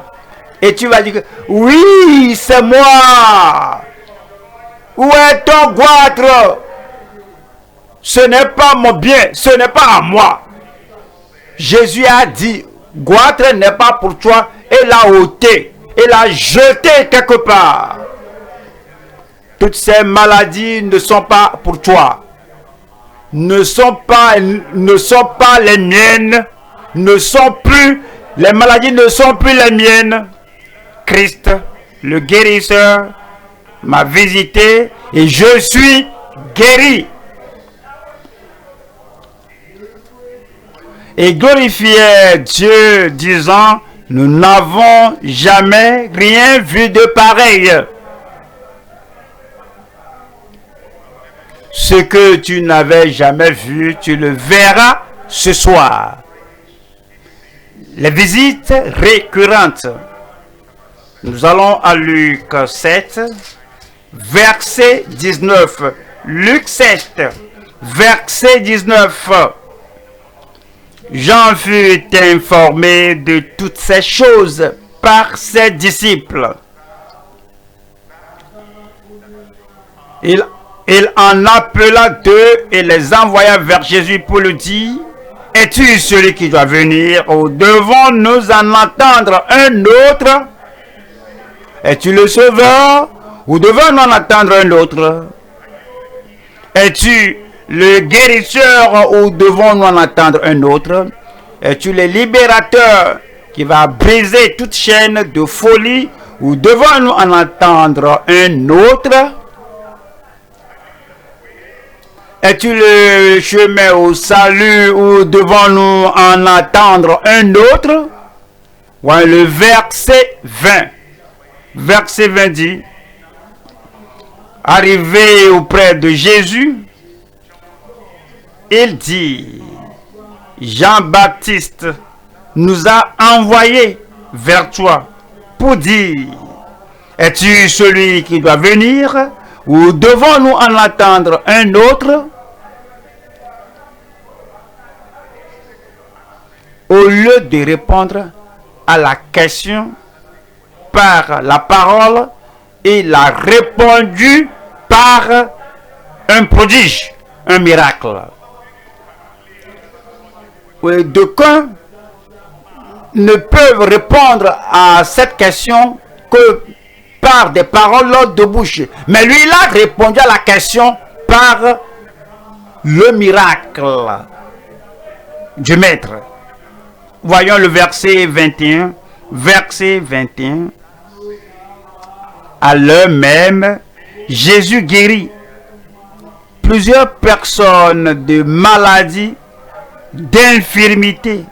Et tu vas dire que, oui, c'est moi. Où est ton goitre? Ce n'est pas mon bien, ce n'est pas à moi. Jésus a dit, goitre n'est pas pour toi, et l'a ôté, et l'a jeté quelque part. Toutes ces maladies ne sont pas pour toi, ne sont pas les miennes, les maladies ne sont plus les miennes. Christ, le guérisseur, m'a visité et je suis guéri. Et glorifiait Dieu, disant, nous n'avons jamais rien vu de pareil. Ce que tu n'avais jamais vu, tu le verras ce soir. Les visites récurrentes. Nous allons à Luc 7, verset 19. Luc 7, verset 19. Jean fut informé de toutes ces choses par ses disciples. Il en appela deux et les envoya vers Jésus pour lui dire, es-tu celui qui doit venir ou devons-nous en entendre un autre? Es-tu le sauveur ou devons-nous en attendre un autre? Es-tu le guérisseur ou devons-nous en attendre un autre? Es-tu le libérateur qui va briser toute chaîne de folie ou devons-nous en attendre un autre? Es-tu le chemin au salut ou devons-nous en attendre un autre? Ouais, le verset 20. Verset 20 dit, arrivé auprès de Jésus, il dit, Jean-Baptiste nous a envoyés vers toi pour dire, es-tu celui qui doit venir ou devons-nous en attendre un autre? Au lieu de répondre à la question par la parole, il a répondu par un prodige, un miracle. D'aucuns ne peuvent répondre à cette question que par des paroles de bouche. Mais lui, il a répondu à la question par le miracle du Maître. Voyons le verset 21. Verset 21. À l'heure même, Jésus guérit plusieurs personnes de maladies, d'infirmité.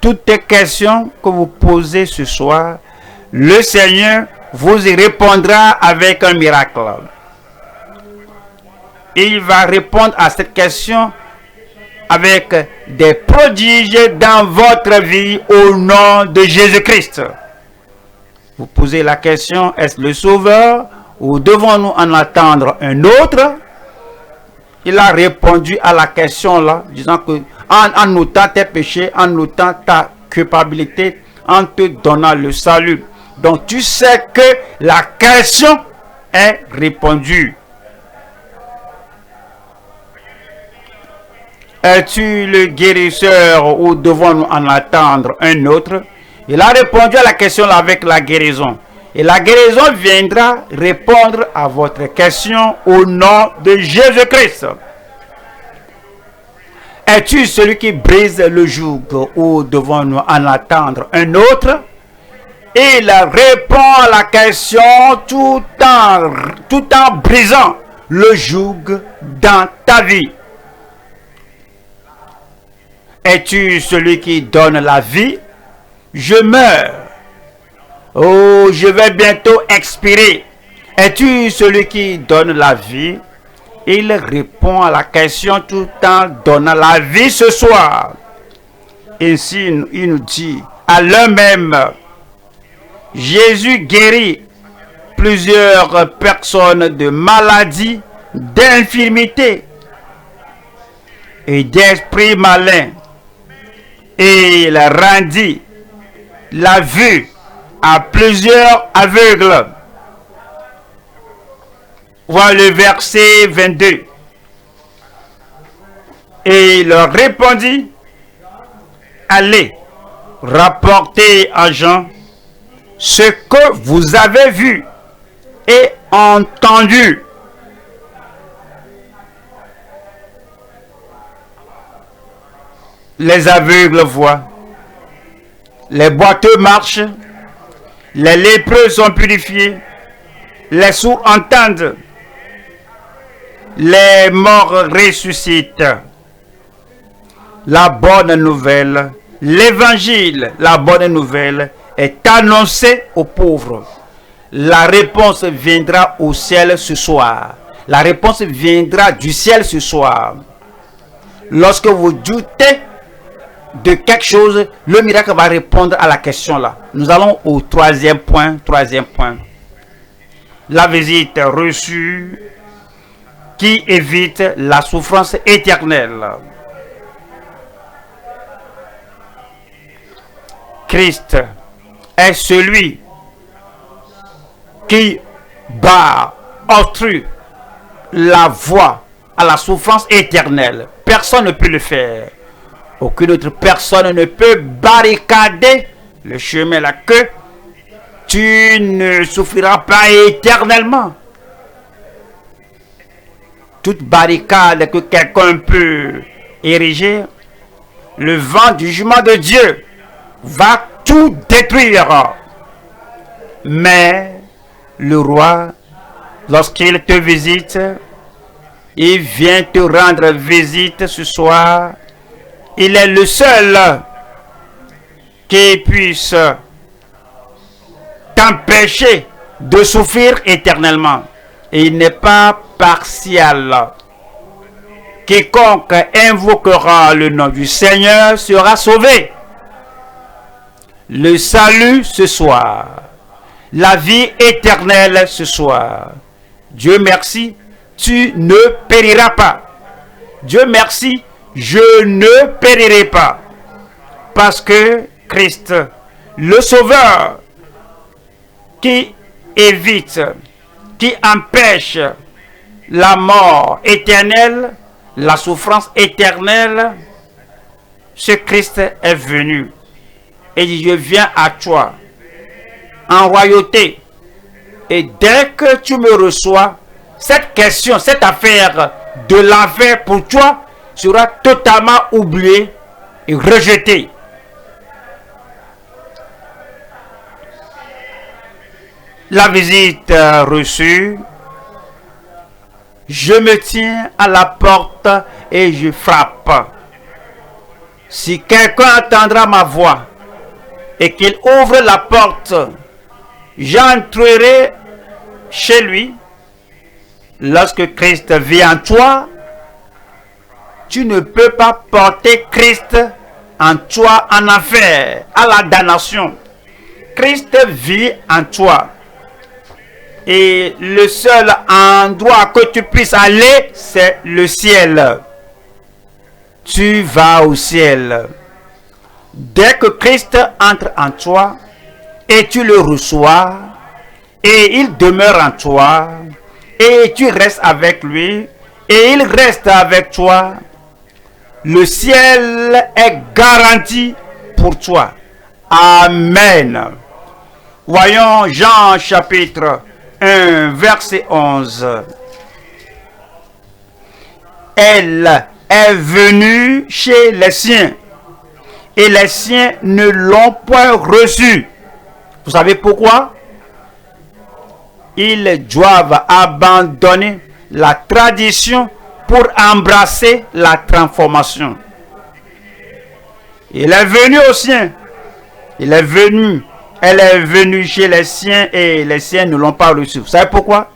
Toutes les questions que vous posez ce soir, le Seigneur vous y répondra avec un miracle. Il va répondre à cette question avec des prodiges dans votre vie au nom de Jésus-Christ. Vous posez la question, est-ce le Sauveur ou devons-nous en attendre un autre? Il a répondu à la question là, disant que en notant tes péchés, en notant ta culpabilité, en te donnant le salut. Donc tu sais que la question est répondue. Es-tu le guérisseur ou devons-nous en attendre un autre? Il a répondu à la question là avec la guérison. Et la guérison viendra répondre à votre question au nom de Jésus-Christ. Es-tu celui qui brise le joug ou devons-nous en attendre un autre? Il répond à la question tout en brisant le joug dans ta vie. Es-tu celui qui donne la vie? Je meurs. Oh, je vais bientôt expirer. Es-tu celui qui donne la vie? Il répond à la question tout en donnant la vie ce soir. Ainsi, il nous dit, à l'heure même, Jésus guérit plusieurs personnes de maladies, d'infirmités et d'esprits malins. Et il rendit la vue à plusieurs aveugles. Voilà le verset 22. Et il leur répondit, allez, rapportez à Jean ce que vous avez vu et entendu. Les aveugles voient, les boiteux marchent, les lépreux sont purifiés, les sourds entendent, les morts ressuscitent. La bonne nouvelle, l'évangile, la bonne nouvelle est annoncée aux pauvres. La réponse viendra au ciel ce soir. La réponse viendra du ciel ce soir. Lorsque vous doutez de quelque chose, le miracle va répondre à la question là. Nous allons au troisième point. La visite reçue qui évite la souffrance éternelle. Christ est celui qui obstrue la voie à la souffrance éternelle. Personne ne peut le faire. Aucune autre personne ne peut barricader le chemin là, que tu ne souffriras pas éternellement. Toute barricade que quelqu'un peut ériger, le vent du jugement de Dieu va tout détruire. Mais le roi, lorsqu'il te visite, il vient te rendre visite ce soir. Il est le seul qui puisse t'empêcher de souffrir éternellement. Et il n'est pas partial. Quiconque invoquera le nom du Seigneur sera sauvé. Le salut ce soir. La vie éternelle ce soir. Dieu merci, tu ne périras pas. Dieu merci, je ne périrai pas. Parce que Christ, le Sauveur, qui évite, qui empêche la mort éternelle, la souffrance éternelle, ce Christ est venu et dit, je viens à toi en royauté. Et dès que tu me reçois, cette question, cette affaire de l'enfer pour toi sera totalement oubliée et rejetée. La visite reçue, je me tiens à la porte et je frappe. Si quelqu'un entendra ma voix et qu'il ouvre la porte, j'entrerai chez lui. Lorsque Christ vit en toi, tu ne peux pas porter Christ en toi en enfer, à la damnation. Christ vit en toi. Et le seul endroit que tu puisses aller, c'est le ciel. Tu vas au ciel. Dès que Christ entre en toi et tu le reçois, et il demeure en toi, et tu restes avec lui, et il reste avec toi, le ciel est garanti pour toi. Amen. Voyons Jean chapitre 1, verset 11. Elle est venue chez les siens, et les siens ne l'ont point reçue. Vous savez pourquoi? Ils doivent abandonner la tradition pour embrasser la transformation. Il est venu aux siens. Elle est venue chez les siens et les siens ne l'ont pas reçu. Vous savez pourquoi?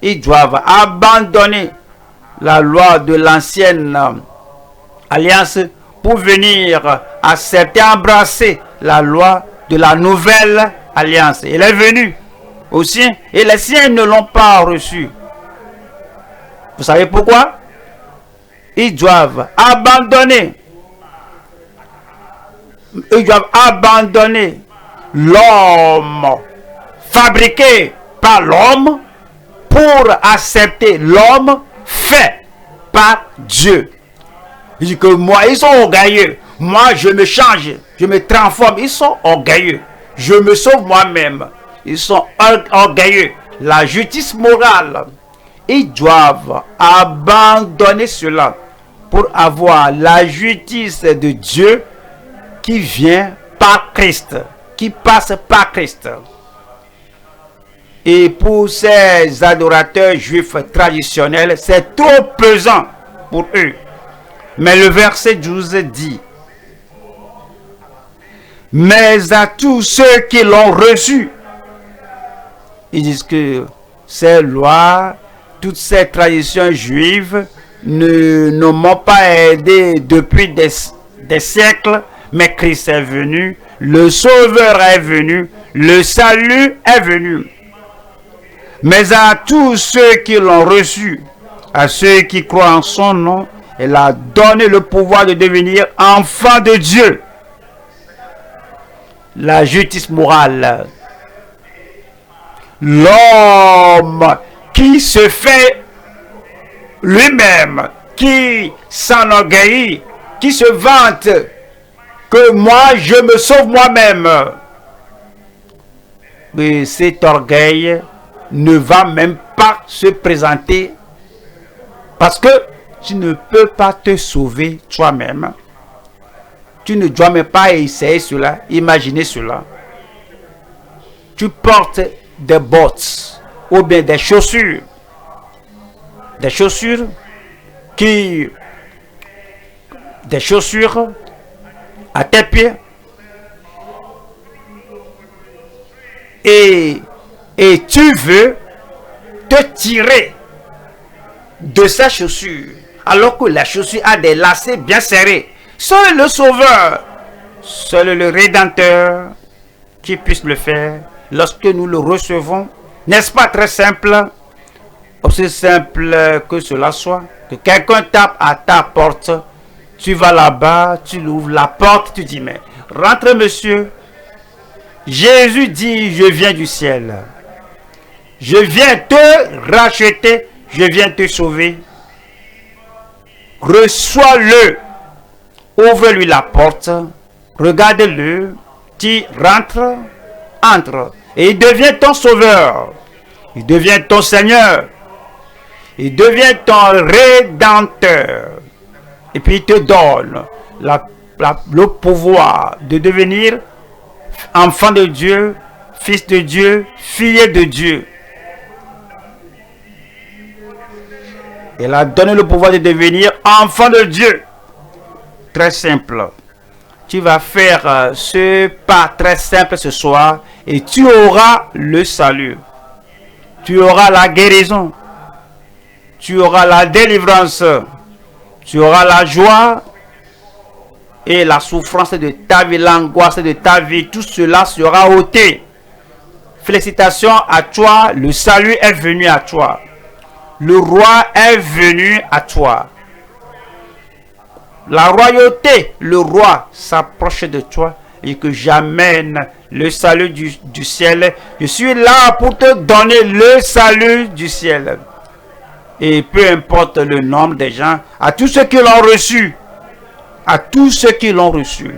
Ils doivent abandonner la loi de l'ancienne alliance pour venir accepter, embrasser la loi de la nouvelle alliance. Il est venu aux siens et les siens ne l'ont pas reçu. Vous savez pourquoi? Ils doivent abandonner. Ils doivent abandonner l'homme fabriqué par l'homme pour accepter l'homme fait par Dieu. Il dit que moi, ils sont orgueilleux. Moi, je me change, je me transforme. Ils sont orgueilleux. Je me sauve moi-même. Ils sont orgueilleux. La justice morale. Ils doivent abandonner cela pour avoir la justice de Dieu qui vient par Christ, qui passe par Christ. Et pour ces adorateurs juifs traditionnels, c'est trop pesant pour eux. Mais le verset 12 dit: mais à tous ceux qui l'ont reçu. Ils disent que ces lois, toutes ces traditions juives ne m'ont pas aidé depuis des siècles, mais Christ est venu, le Sauveur est venu, le salut est venu. Mais à tous ceux qui l'ont reçu, à ceux qui croient en son nom, il a donné le pouvoir de devenir enfants de Dieu. La justice morale. L'homme qui se fait lui-même, qui s'enorgueillit, qui se vante que moi je me sauve moi-même. Mais cet orgueil ne va même pas se présenter parce que tu ne peux pas te sauver toi-même. Tu ne dois même pas essayer cela, imaginer cela. Tu portes des bottes ou bien des chaussures. Des chaussures à tes pieds. Et tu veux te tirer de ces chaussures alors que la chaussure a des lacets bien serrés. Seul le Sauveur, seul le Rédempteur qui puisse le faire lorsque nous le recevons. N'est-ce pas très simple? Aussi simple que cela soit, que quelqu'un tape à ta porte, tu vas là-bas, tu l'ouvres la porte, tu dis mais rentre monsieur. Jésus dit je viens du ciel. Je viens te racheter, je viens te sauver. Reçois-le. Ouvre-lui la porte, regarde-le, tu rentres, entre. Et il devient ton sauveur. Il devient ton Seigneur. Il devient ton Rédempteur. Et puis il te donne le pouvoir de devenir enfant de Dieu, fils de Dieu, fille de Dieu. Il a donné le pouvoir de devenir enfant de Dieu. Très simple. Tu vas faire ce pas très simple ce soir et tu auras le salut. Tu auras la guérison. Tu auras la délivrance. Tu auras la joie et la souffrance de ta vie, l'angoisse de ta vie. Tout cela sera ôté. Félicitations à toi. Le salut est venu à toi. Le roi est venu à toi. La royauté, le roi s'approche de toi et que j'amène le salut du ciel. Je suis là pour te donner le salut du ciel. Et peu importe le nombre de gens, à tous ceux qui l'ont reçu, à tous ceux qui l'ont reçu,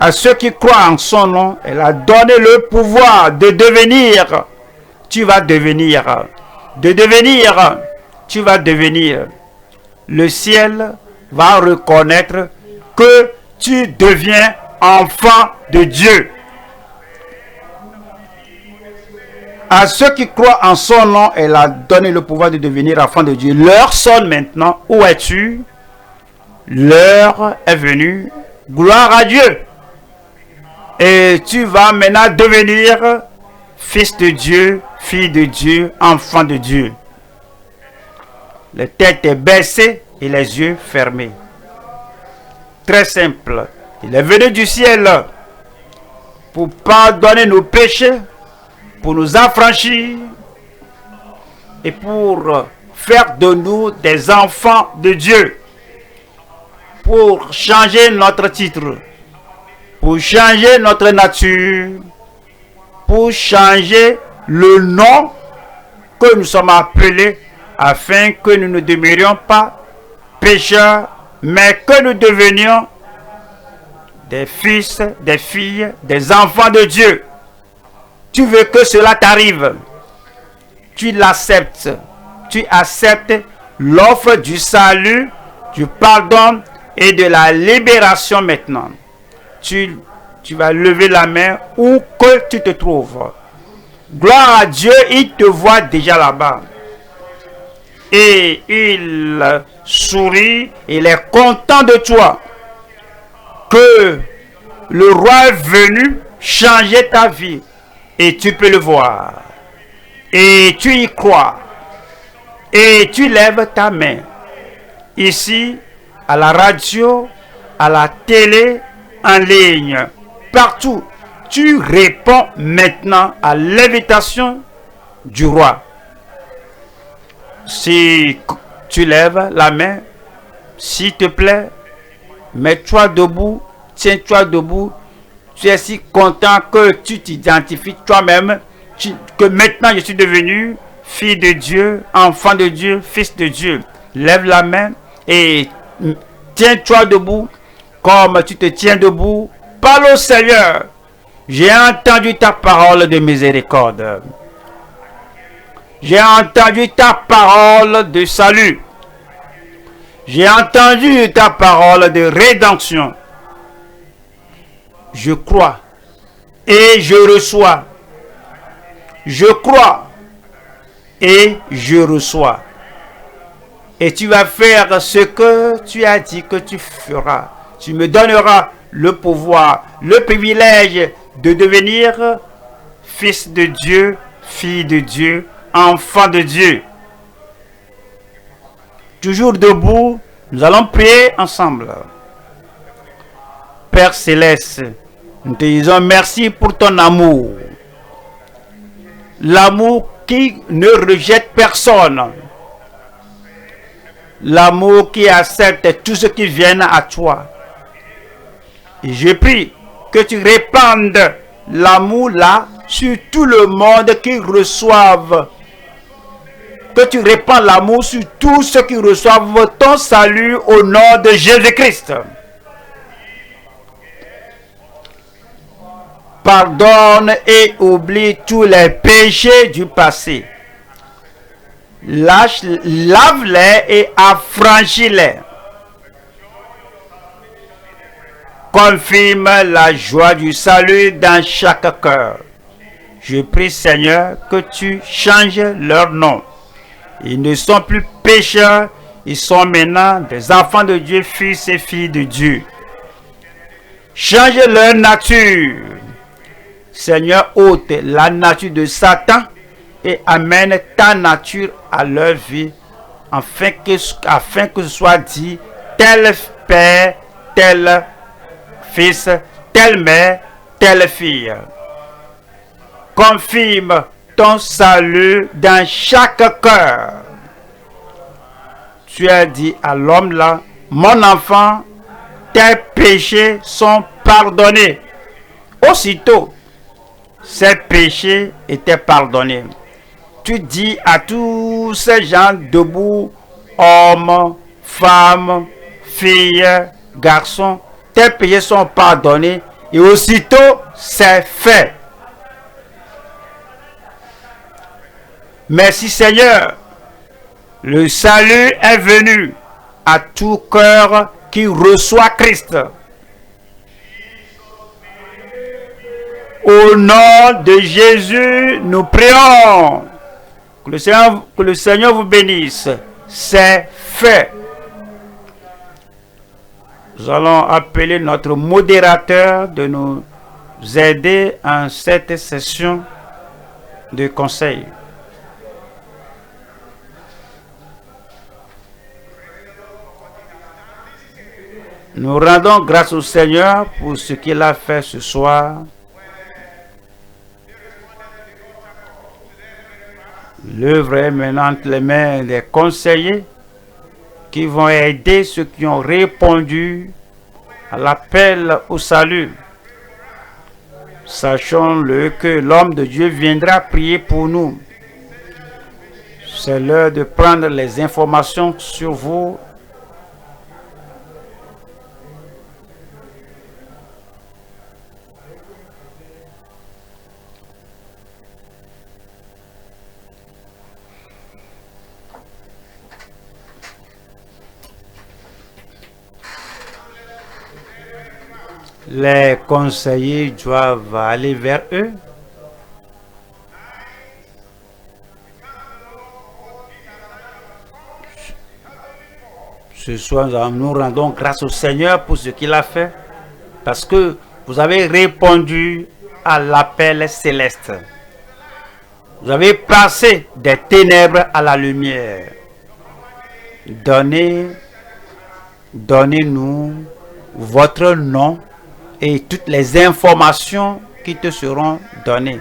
à ceux qui croient en son nom, elle a donné le pouvoir de devenir. Tu vas devenir. De devenir. Tu vas devenir. Le ciel va reconnaître que tu deviens enfant de Dieu. À ceux qui croient en son nom, elle a donné le pouvoir de devenir enfant de Dieu. L'heure sonne maintenant. Où es-tu? L'heure est venue. Gloire à Dieu. Et tu vas maintenant devenir fils de Dieu, fille de Dieu, enfant de Dieu. les têtes baissées et les yeux fermés. Très simple. Il est venu du ciel pour pardonner nos péchés, pour nous affranchir et pour faire de nous des enfants de Dieu, pour changer notre titre, pour changer notre nature, pour changer le nom que nous sommes appelés, afin que nous ne demeurions pas pécheurs, mais que nous devenions des fils, des filles, des enfants de Dieu. Tu veux que cela t'arrive. Tu l'acceptes. Tu acceptes l'offre du salut, du pardon et de la libération maintenant. Tu vas lever la main où que tu te trouves. Gloire à Dieu, il te voit déjà là-bas. Et il sourit, il est content de toi. Que le roi est venu changer ta vie. Et tu peux le voir. Et tu y crois. Et tu lèves ta main. Ici, à la radio, à la télé, en ligne, partout. Tu réponds maintenant à l'invitation du roi. Si tu lèves la main, s'il te plaît, mets-toi debout, tiens-toi debout. Tu es si content que tu t'identifies toi-même, que maintenant je suis devenu fille de Dieu, enfant de Dieu, fils de Dieu. Lève la main et tiens-toi debout comme tu te tiens debout. Parle au Seigneur. J'ai entendu ta parole de miséricorde. J'ai entendu ta parole de salut. J'ai entendu ta parole de rédemption. Je crois et je reçois. Je crois et je reçois. Et tu vas faire ce que tu as dit que tu feras. Tu me donneras le pouvoir, le privilège de devenir fils de Dieu, fille de Dieu, enfant de Dieu. Toujours debout, nous allons prier ensemble. Père Céleste, nous te disons merci pour ton amour. L'amour qui ne rejette personne. L'amour qui accepte tout ce qui vient à toi. Et je prie que tu répandes l'amour là sur tout le monde qui reçoive. Que tu répands l'amour sur tous ceux qui reçoivent ton salut au nom de Jésus-Christ. Pardonne et oublie tous les péchés du passé. Lave-les et affranchis-les. Confirme la joie du salut dans chaque cœur. Je prie, Seigneur, que tu changes leur nom. Ils ne sont plus pécheurs, ils sont maintenant des enfants de Dieu, fils et filles de Dieu. Change leur nature. Seigneur, ôte la nature de Satan et amène ta nature à leur vie, afin que ce soit dit, tel père, tel fils, telle mère, telle fille. Confirme ton salut dans chaque cœur. Tu as dit à l'homme là, mon enfant, tes péchés sont pardonnés. Aussitôt, ses péchés étaient pardonnés. Tu dis à tous ces gens debout, hommes, femmes, filles, garçons, tes péchés sont pardonnés et aussitôt c'est fait. Merci Seigneur. Le salut est venu à tout cœur qui reçoit Christ. Au nom de Jésus, nous prions. Que le Seigneur vous bénisse. C'est fait. Nous allons appeler notre modérateur de nous aider en cette session de conseil. Nous rendons grâce au Seigneur pour ce qu'il a fait ce soir. L'œuvre est maintenant entre les mains des conseillers qui vont aider ceux qui ont répondu à l'appel au salut. Sachons-le que l'homme de Dieu viendra prier pour nous. C'est l'heure de prendre les informations sur vous. Les conseillers doivent aller vers eux. Ce soir, nous rendons grâce au Seigneur pour ce qu'il a fait, parce que vous avez répondu à l'appel céleste. Vous avez passé des ténèbres à la lumière. Donnez-nous votre nom et toutes les informations qui te seront données.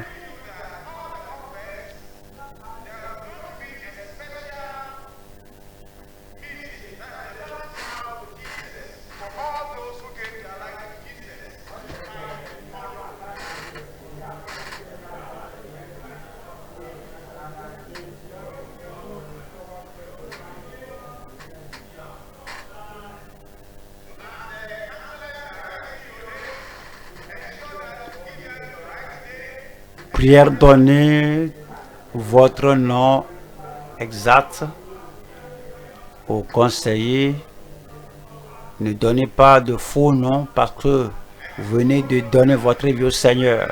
Prière, donnez votre nom exact au conseiller. Ne donnez pas de faux noms parce que vous venez de donner votre vie au Seigneur.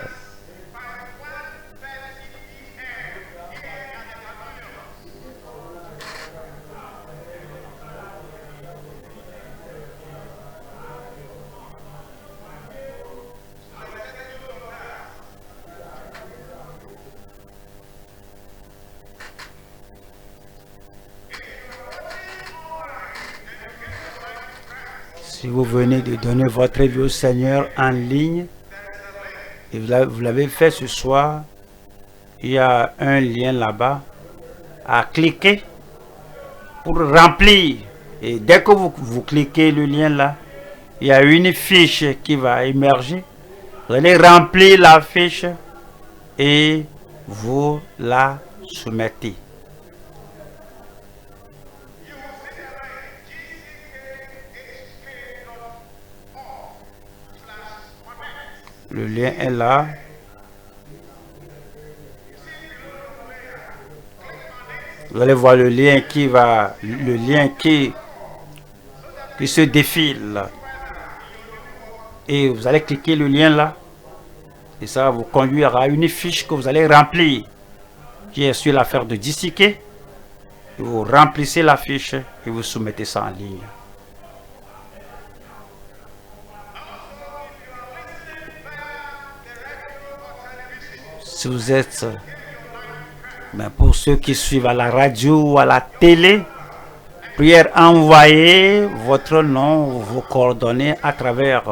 Si vous venez de donner votre vie au Seigneur en ligne, et vous l'avez fait ce soir, il y a un lien là-bas à cliquer pour remplir. Et dès que vous cliquez le lien là, il y a une fiche qui va émerger. Vous allez remplir la fiche et vous la soumettez. Le lien est là. Vous allez voir le lien qui se défile. Et vous allez cliquer le lien là. Et ça va vous conduire à une fiche que vous allez remplir, qui est sur l'affaire de disséquer. Vous remplissez la fiche et vous soumettez ça en ligne. Si vous êtes, pour ceux qui suivent à la radio ou à la télé, prière, envoyez votre nom, vos coordonnées à travers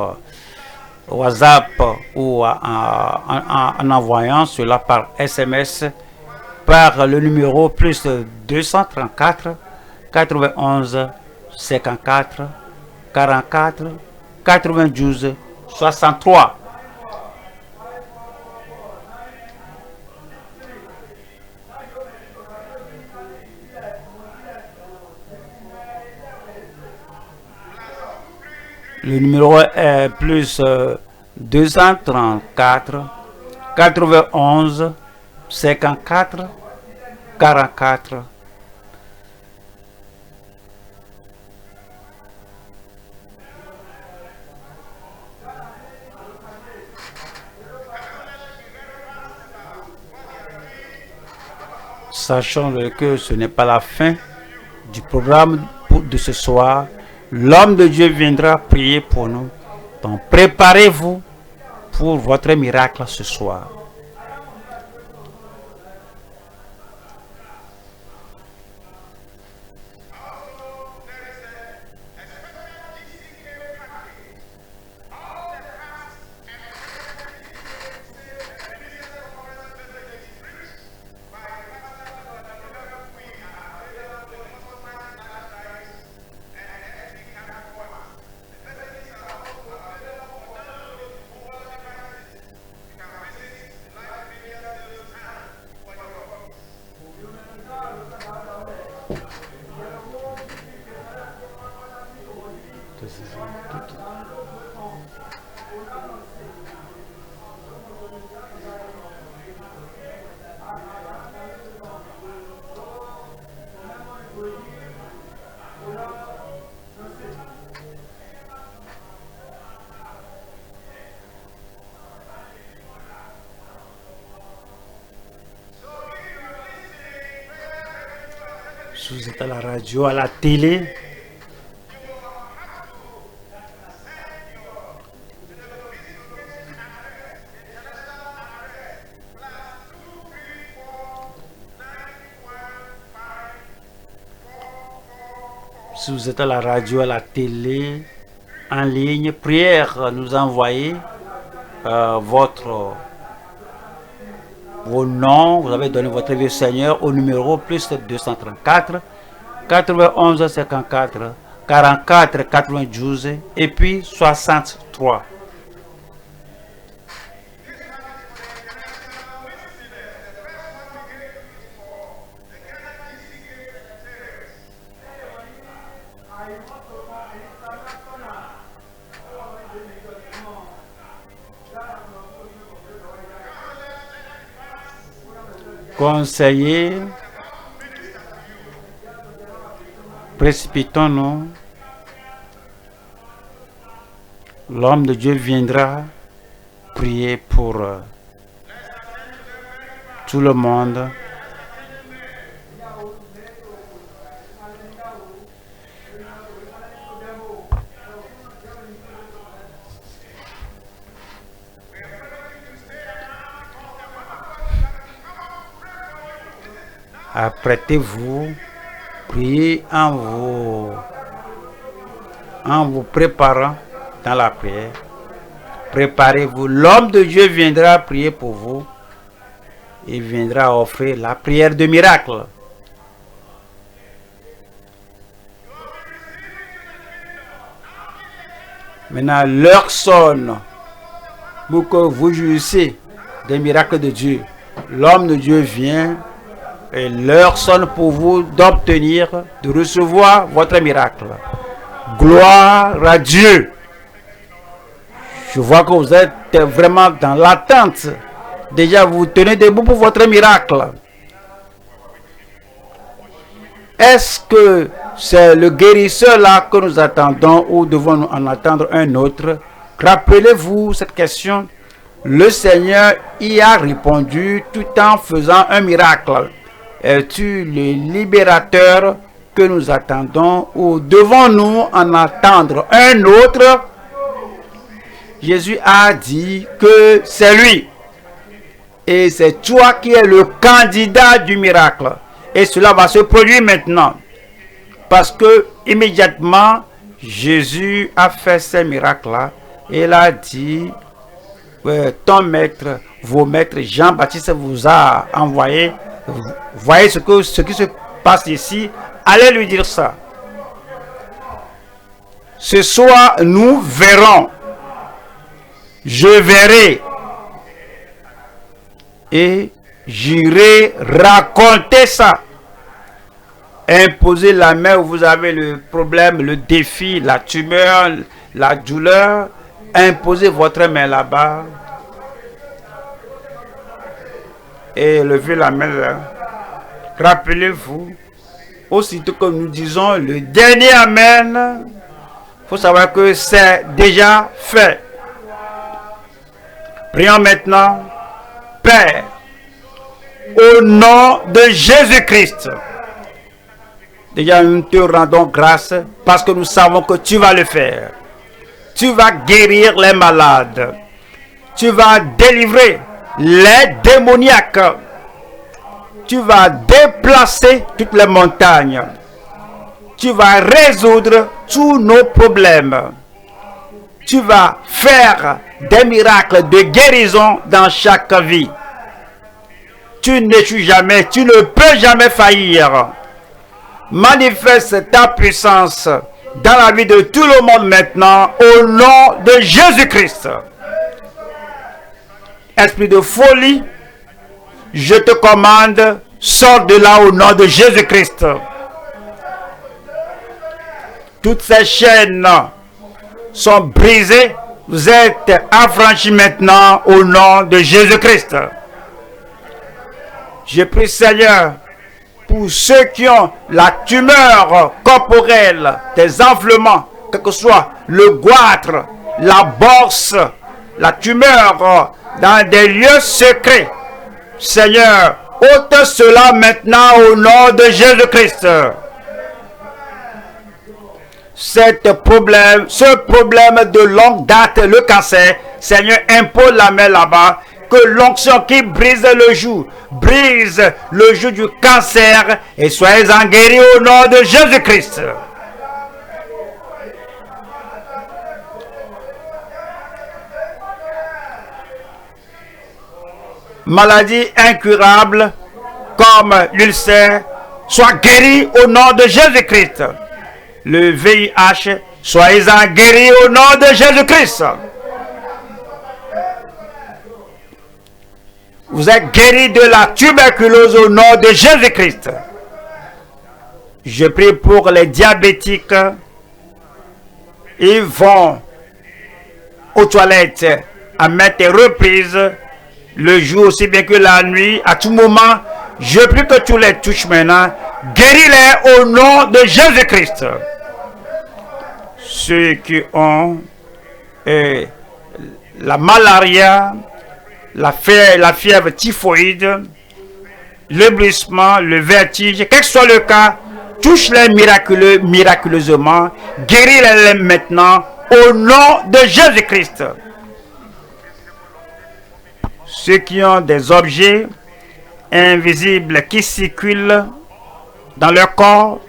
WhatsApp ou en envoyant cela par SMS par le numéro plus 234 91 54 44 92 63. Le numéro est plus 234 91 54 44. Sachant que ce n'est pas la fin du programme de ce soir. L'homme de Dieu viendra prier pour nous. Donc préparez-vous pour votre miracle ce soir. Si vous êtes à la radio, à la télé, si vous êtes à la radio, à la télé, en ligne, prière, nous envoyez vos noms, vous avez donné votre vie au Seigneur au numéro plus 234 91 54 44 92 et puis 63. Conseiller, précipitons-nous. L'homme de Dieu viendra prier pour tout le monde. Apprêtez-vous, priez en vous préparant dans la prière. Préparez-vous. L'homme de Dieu viendra prier pour vous. Il viendra offrir la prière de miracle. Maintenant, l'heure sonne pour que vous jouissiez des miracles de Dieu. L'homme de Dieu vient. Et l'heure sonne pour vous d'obtenir, de recevoir votre miracle. Gloire à Dieu. Je vois que vous êtes vraiment dans l'attente. Déjà, vous tenez debout pour votre miracle. Est-ce que c'est le guérisseur là que nous attendons ou devons-nous en attendre un autre? Rappelez-vous cette question. Le Seigneur y a répondu tout en faisant un miracle. Es-tu le libérateur que nous attendons ou devons-nous en attendre un autre? Jésus a dit que c'est lui. Et c'est toi qui es le candidat du miracle. Et cela va se produire maintenant. Parce que immédiatement, Jésus a fait ces miracles-là. Et il a dit, ton maître, vos maîtres, Jean-Baptiste vous a envoyé. Voyez ce qui se passe ici. Allez lui dire ça. Ce soir, nous verrons. Je verrai. Et j'irai raconter ça. Imposez la main où vous avez le problème, le défi, la tumeur, la douleur. Imposez votre main là-bas. Et levez la main là. Rappelez-vous, aussitôt que nous disons le dernier Amen, il faut savoir que c'est déjà fait. Prions maintenant. Père, au nom de Jésus-Christ, déjà nous te rendons grâce parce que nous savons que tu vas le faire. Tu vas guérir les malades. Tu vas délivrer les démoniaques. Tu vas déplacer toutes les montagnes. Tu vas résoudre tous nos problèmes. Tu vas faire des miracles de guérison dans chaque vie. Tu n'échoues jamais, tu ne peux jamais faillir. Manifeste ta puissance dans la vie de tout le monde maintenant au nom de Jésus-Christ. Esprit de folie, je te commande, sors de là au nom de Jésus-Christ. Toutes ces chaînes sont brisées Vous êtes affranchis maintenant au nom de Jésus-Christ. Je prie, Seigneur, pour ceux qui ont la tumeur corporelle, des enflements, quel que soit le goitre, la bourse, la tumeur dans des lieux secrets. Seigneur, ôte cela maintenant au nom de Jésus-Christ. Ce problème de longue date, le cancer, Seigneur, impose la main là-bas, que l'onction qui brise le joug du cancer et soyez-en guéris au nom de Jésus-Christ. Maladie incurable comme l'ulcère, soit guéri au nom de Jésus-Christ. Le VIH, soyez-en guéris au nom de Jésus-Christ. Vous êtes guéris de la tuberculose au nom de Jésus-Christ. Je prie pour les diabétiques. Ils vont aux toilettes à maintes reprises, le jour aussi bien que la nuit, à tout moment. Je prie que tu les touches maintenant. Guéris-les au nom de Jésus-Christ. Ceux qui ont la malaria, la fièvre typhoïde, l'éblouissement, le vertige, quel que soit le cas, touche-les miraculeusement, guéris-les maintenant au nom de Jésus-Christ. Ceux qui ont des objets invisibles qui circulent dans leur corps,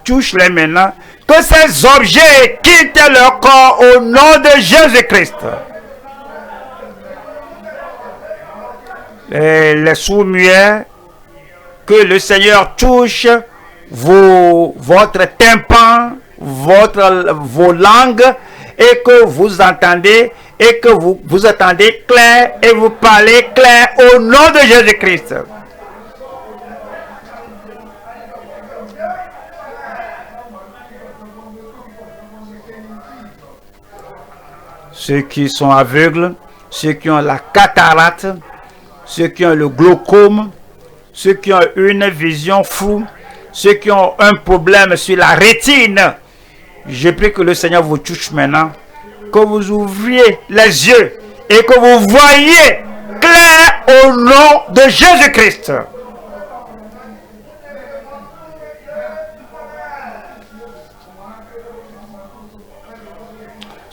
touche-les maintenant. Que ces objets quittent leur corps au nom de Jésus-Christ. Les sourds-muets, que le Seigneur touche votre tympan, vos langues, et que vous entendez, et que vous entendez clair, et vous parlez clair au nom de Jésus-Christ. Ceux qui sont aveugles, ceux qui ont la cataracte, ceux qui ont le glaucome, ceux qui ont une vision floue, ceux qui ont un problème sur la rétine, je prie que le Seigneur vous touche maintenant, que vous ouvriez les yeux et que vous voyez clair au nom de Jésus-Christ.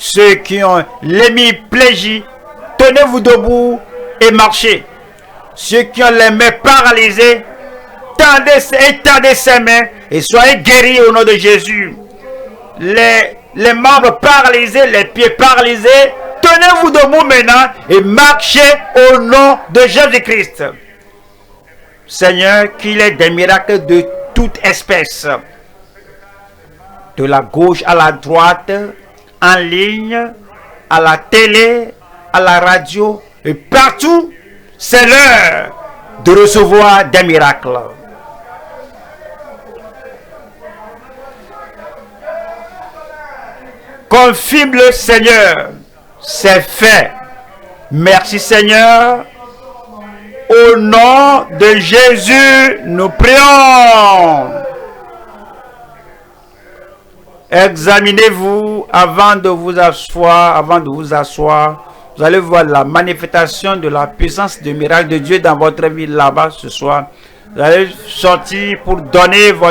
Ceux qui ont l'hémiplégie, tenez-vous debout et marchez. Ceux qui ont les mains paralysées, étendez ses mains et soyez guéris au nom de Jésus. Les membres paralysés, les pieds paralysés, tenez-vous debout maintenant et marchez au nom de Jésus-Christ. Seigneur, qu'il ait des miracles de toute espèce, de la gauche à la droite, en ligne, à la télé, à la radio et partout, c'est l'heure de recevoir des miracles. Confirme le Seigneur, c'est fait. Merci Seigneur. Au nom de Jésus, nous prions. Examinez-vous avant de vous asseoir. Vous allez voir la manifestation de la puissance du miracle de Dieu dans votre vie là-bas ce soir. Vous allez sortir pour donner votre